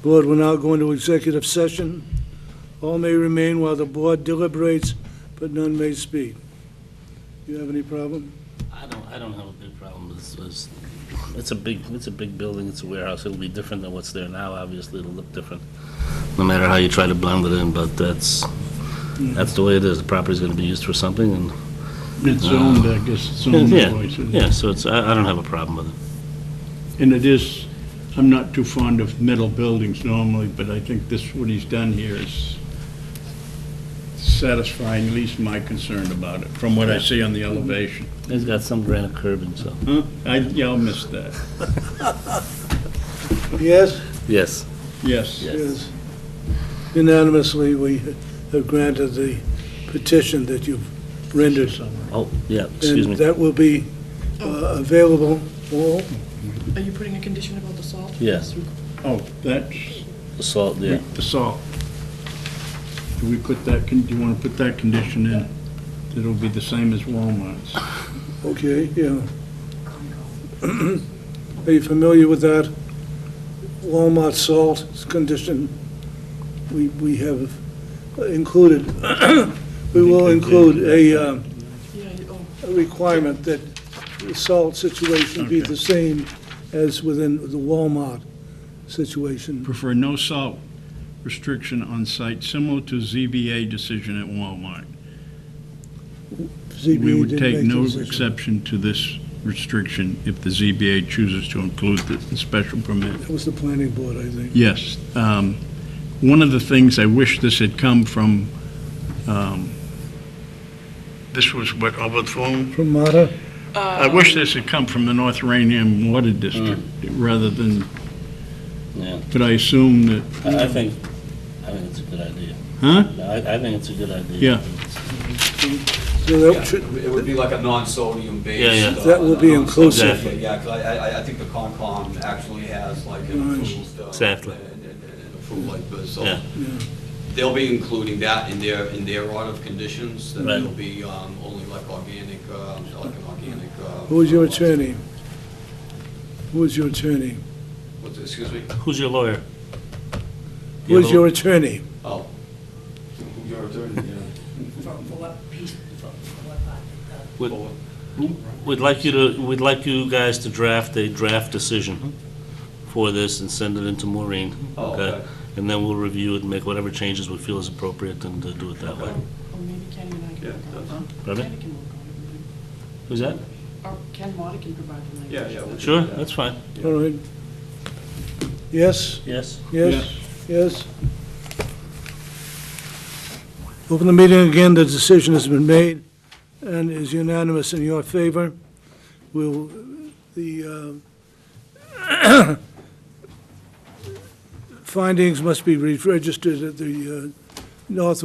Board will now go into executive session. All may remain while the board deliberates, but none may speak. You have any problem? I don't have a big problem. It's a big building, it's a warehouse. It'll be different than what's there now, obviously. It'll look different, no matter how you try to blend it in, but that's the way it is. The property's gonna be used for something, and, It's owned, I guess, it's owned yeah, by, so- yeah, so I don't have a problem with it. And it is, I'm not too fond of metal buildings normally, but I think what he's done here is satisfying at least my concern about it, from what I see on the elevation. It's got some granite curbing, so. Huh? I'll miss that. Yes? Yes. Yes. Yes. Unanimously, we have granted the petition that you've rendered. Oh, yeah, excuse And me. that will be available for, Are you putting a condition about the salt? Yes. Oh, that's The salt, yeah. the salt. Do we put that, do you want to put that condition in? That it'll be the same as Walmart's? okay, yeah. Are you familiar with that? Walmart salt condition? We have included, we will include Yeah, oh, a requirement that the salt situation be Okay. the same as within the Walmart situation. Prefer no salt restriction on site, similar to ZBA decision at Walmart. ZBA We would didn't take make the no decision. exception to this restriction if the ZBA chooses to include the special permit. That was the planning board, I think. Yes. One of the things I wish this had come from, this was what, over the phone? From Mata? I wish this had come from the North Raynham Water District rather than, Yeah, but I assume that, I think it's a good idea. huh? I think it's a good idea. Yeah. So Yeah, that should, it would be like a non-sodium based. Yeah, yeah. That will be inclusive. Exactly. Yeah, because I think the Concom actually has like an approved. Exactly. An approved like this, so. Yeah. They'll be including that in their order of conditions, that Right. it'll be only like organic, like an organic. who was your attorney? Who was your attorney? Excuse me? Who's your lawyer? Who was your attorney? Oh. Your attorney, yeah. For what piece, for what part? We'd like you guys to draft a draft decision for this and send it into Maureen. Oh, okay. And then we'll review it and make whatever changes we feel is appropriate and do it that way. or maybe Ken and I can Yeah, work on that's- it. Pardon? Ken can work on it. Who's that? Or Ken Motta can provide the language. Yeah, yeah. we'll do Sure, that. that's fine. All right. Yes? Yes? Yes? Yes? Open the meeting again, the decision has been made and is unanimous in your favor. Will, the findings must be registered at the North,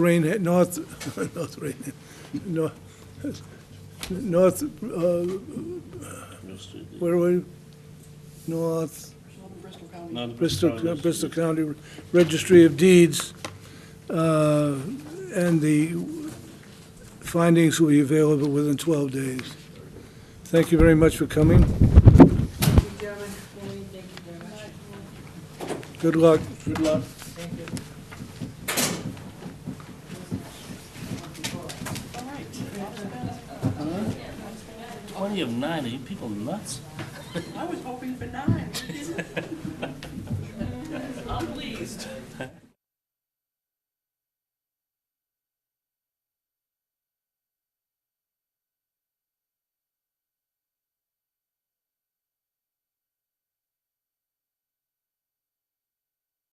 where were we? North Bristol County. Not Bristol County Registry of Deeds, and the findings will be available within 12 days. Thank you very much for coming. Good luck. Good luck. All right. 20 of 9, are you people nuts? I was hoping for 9. I'm pleased.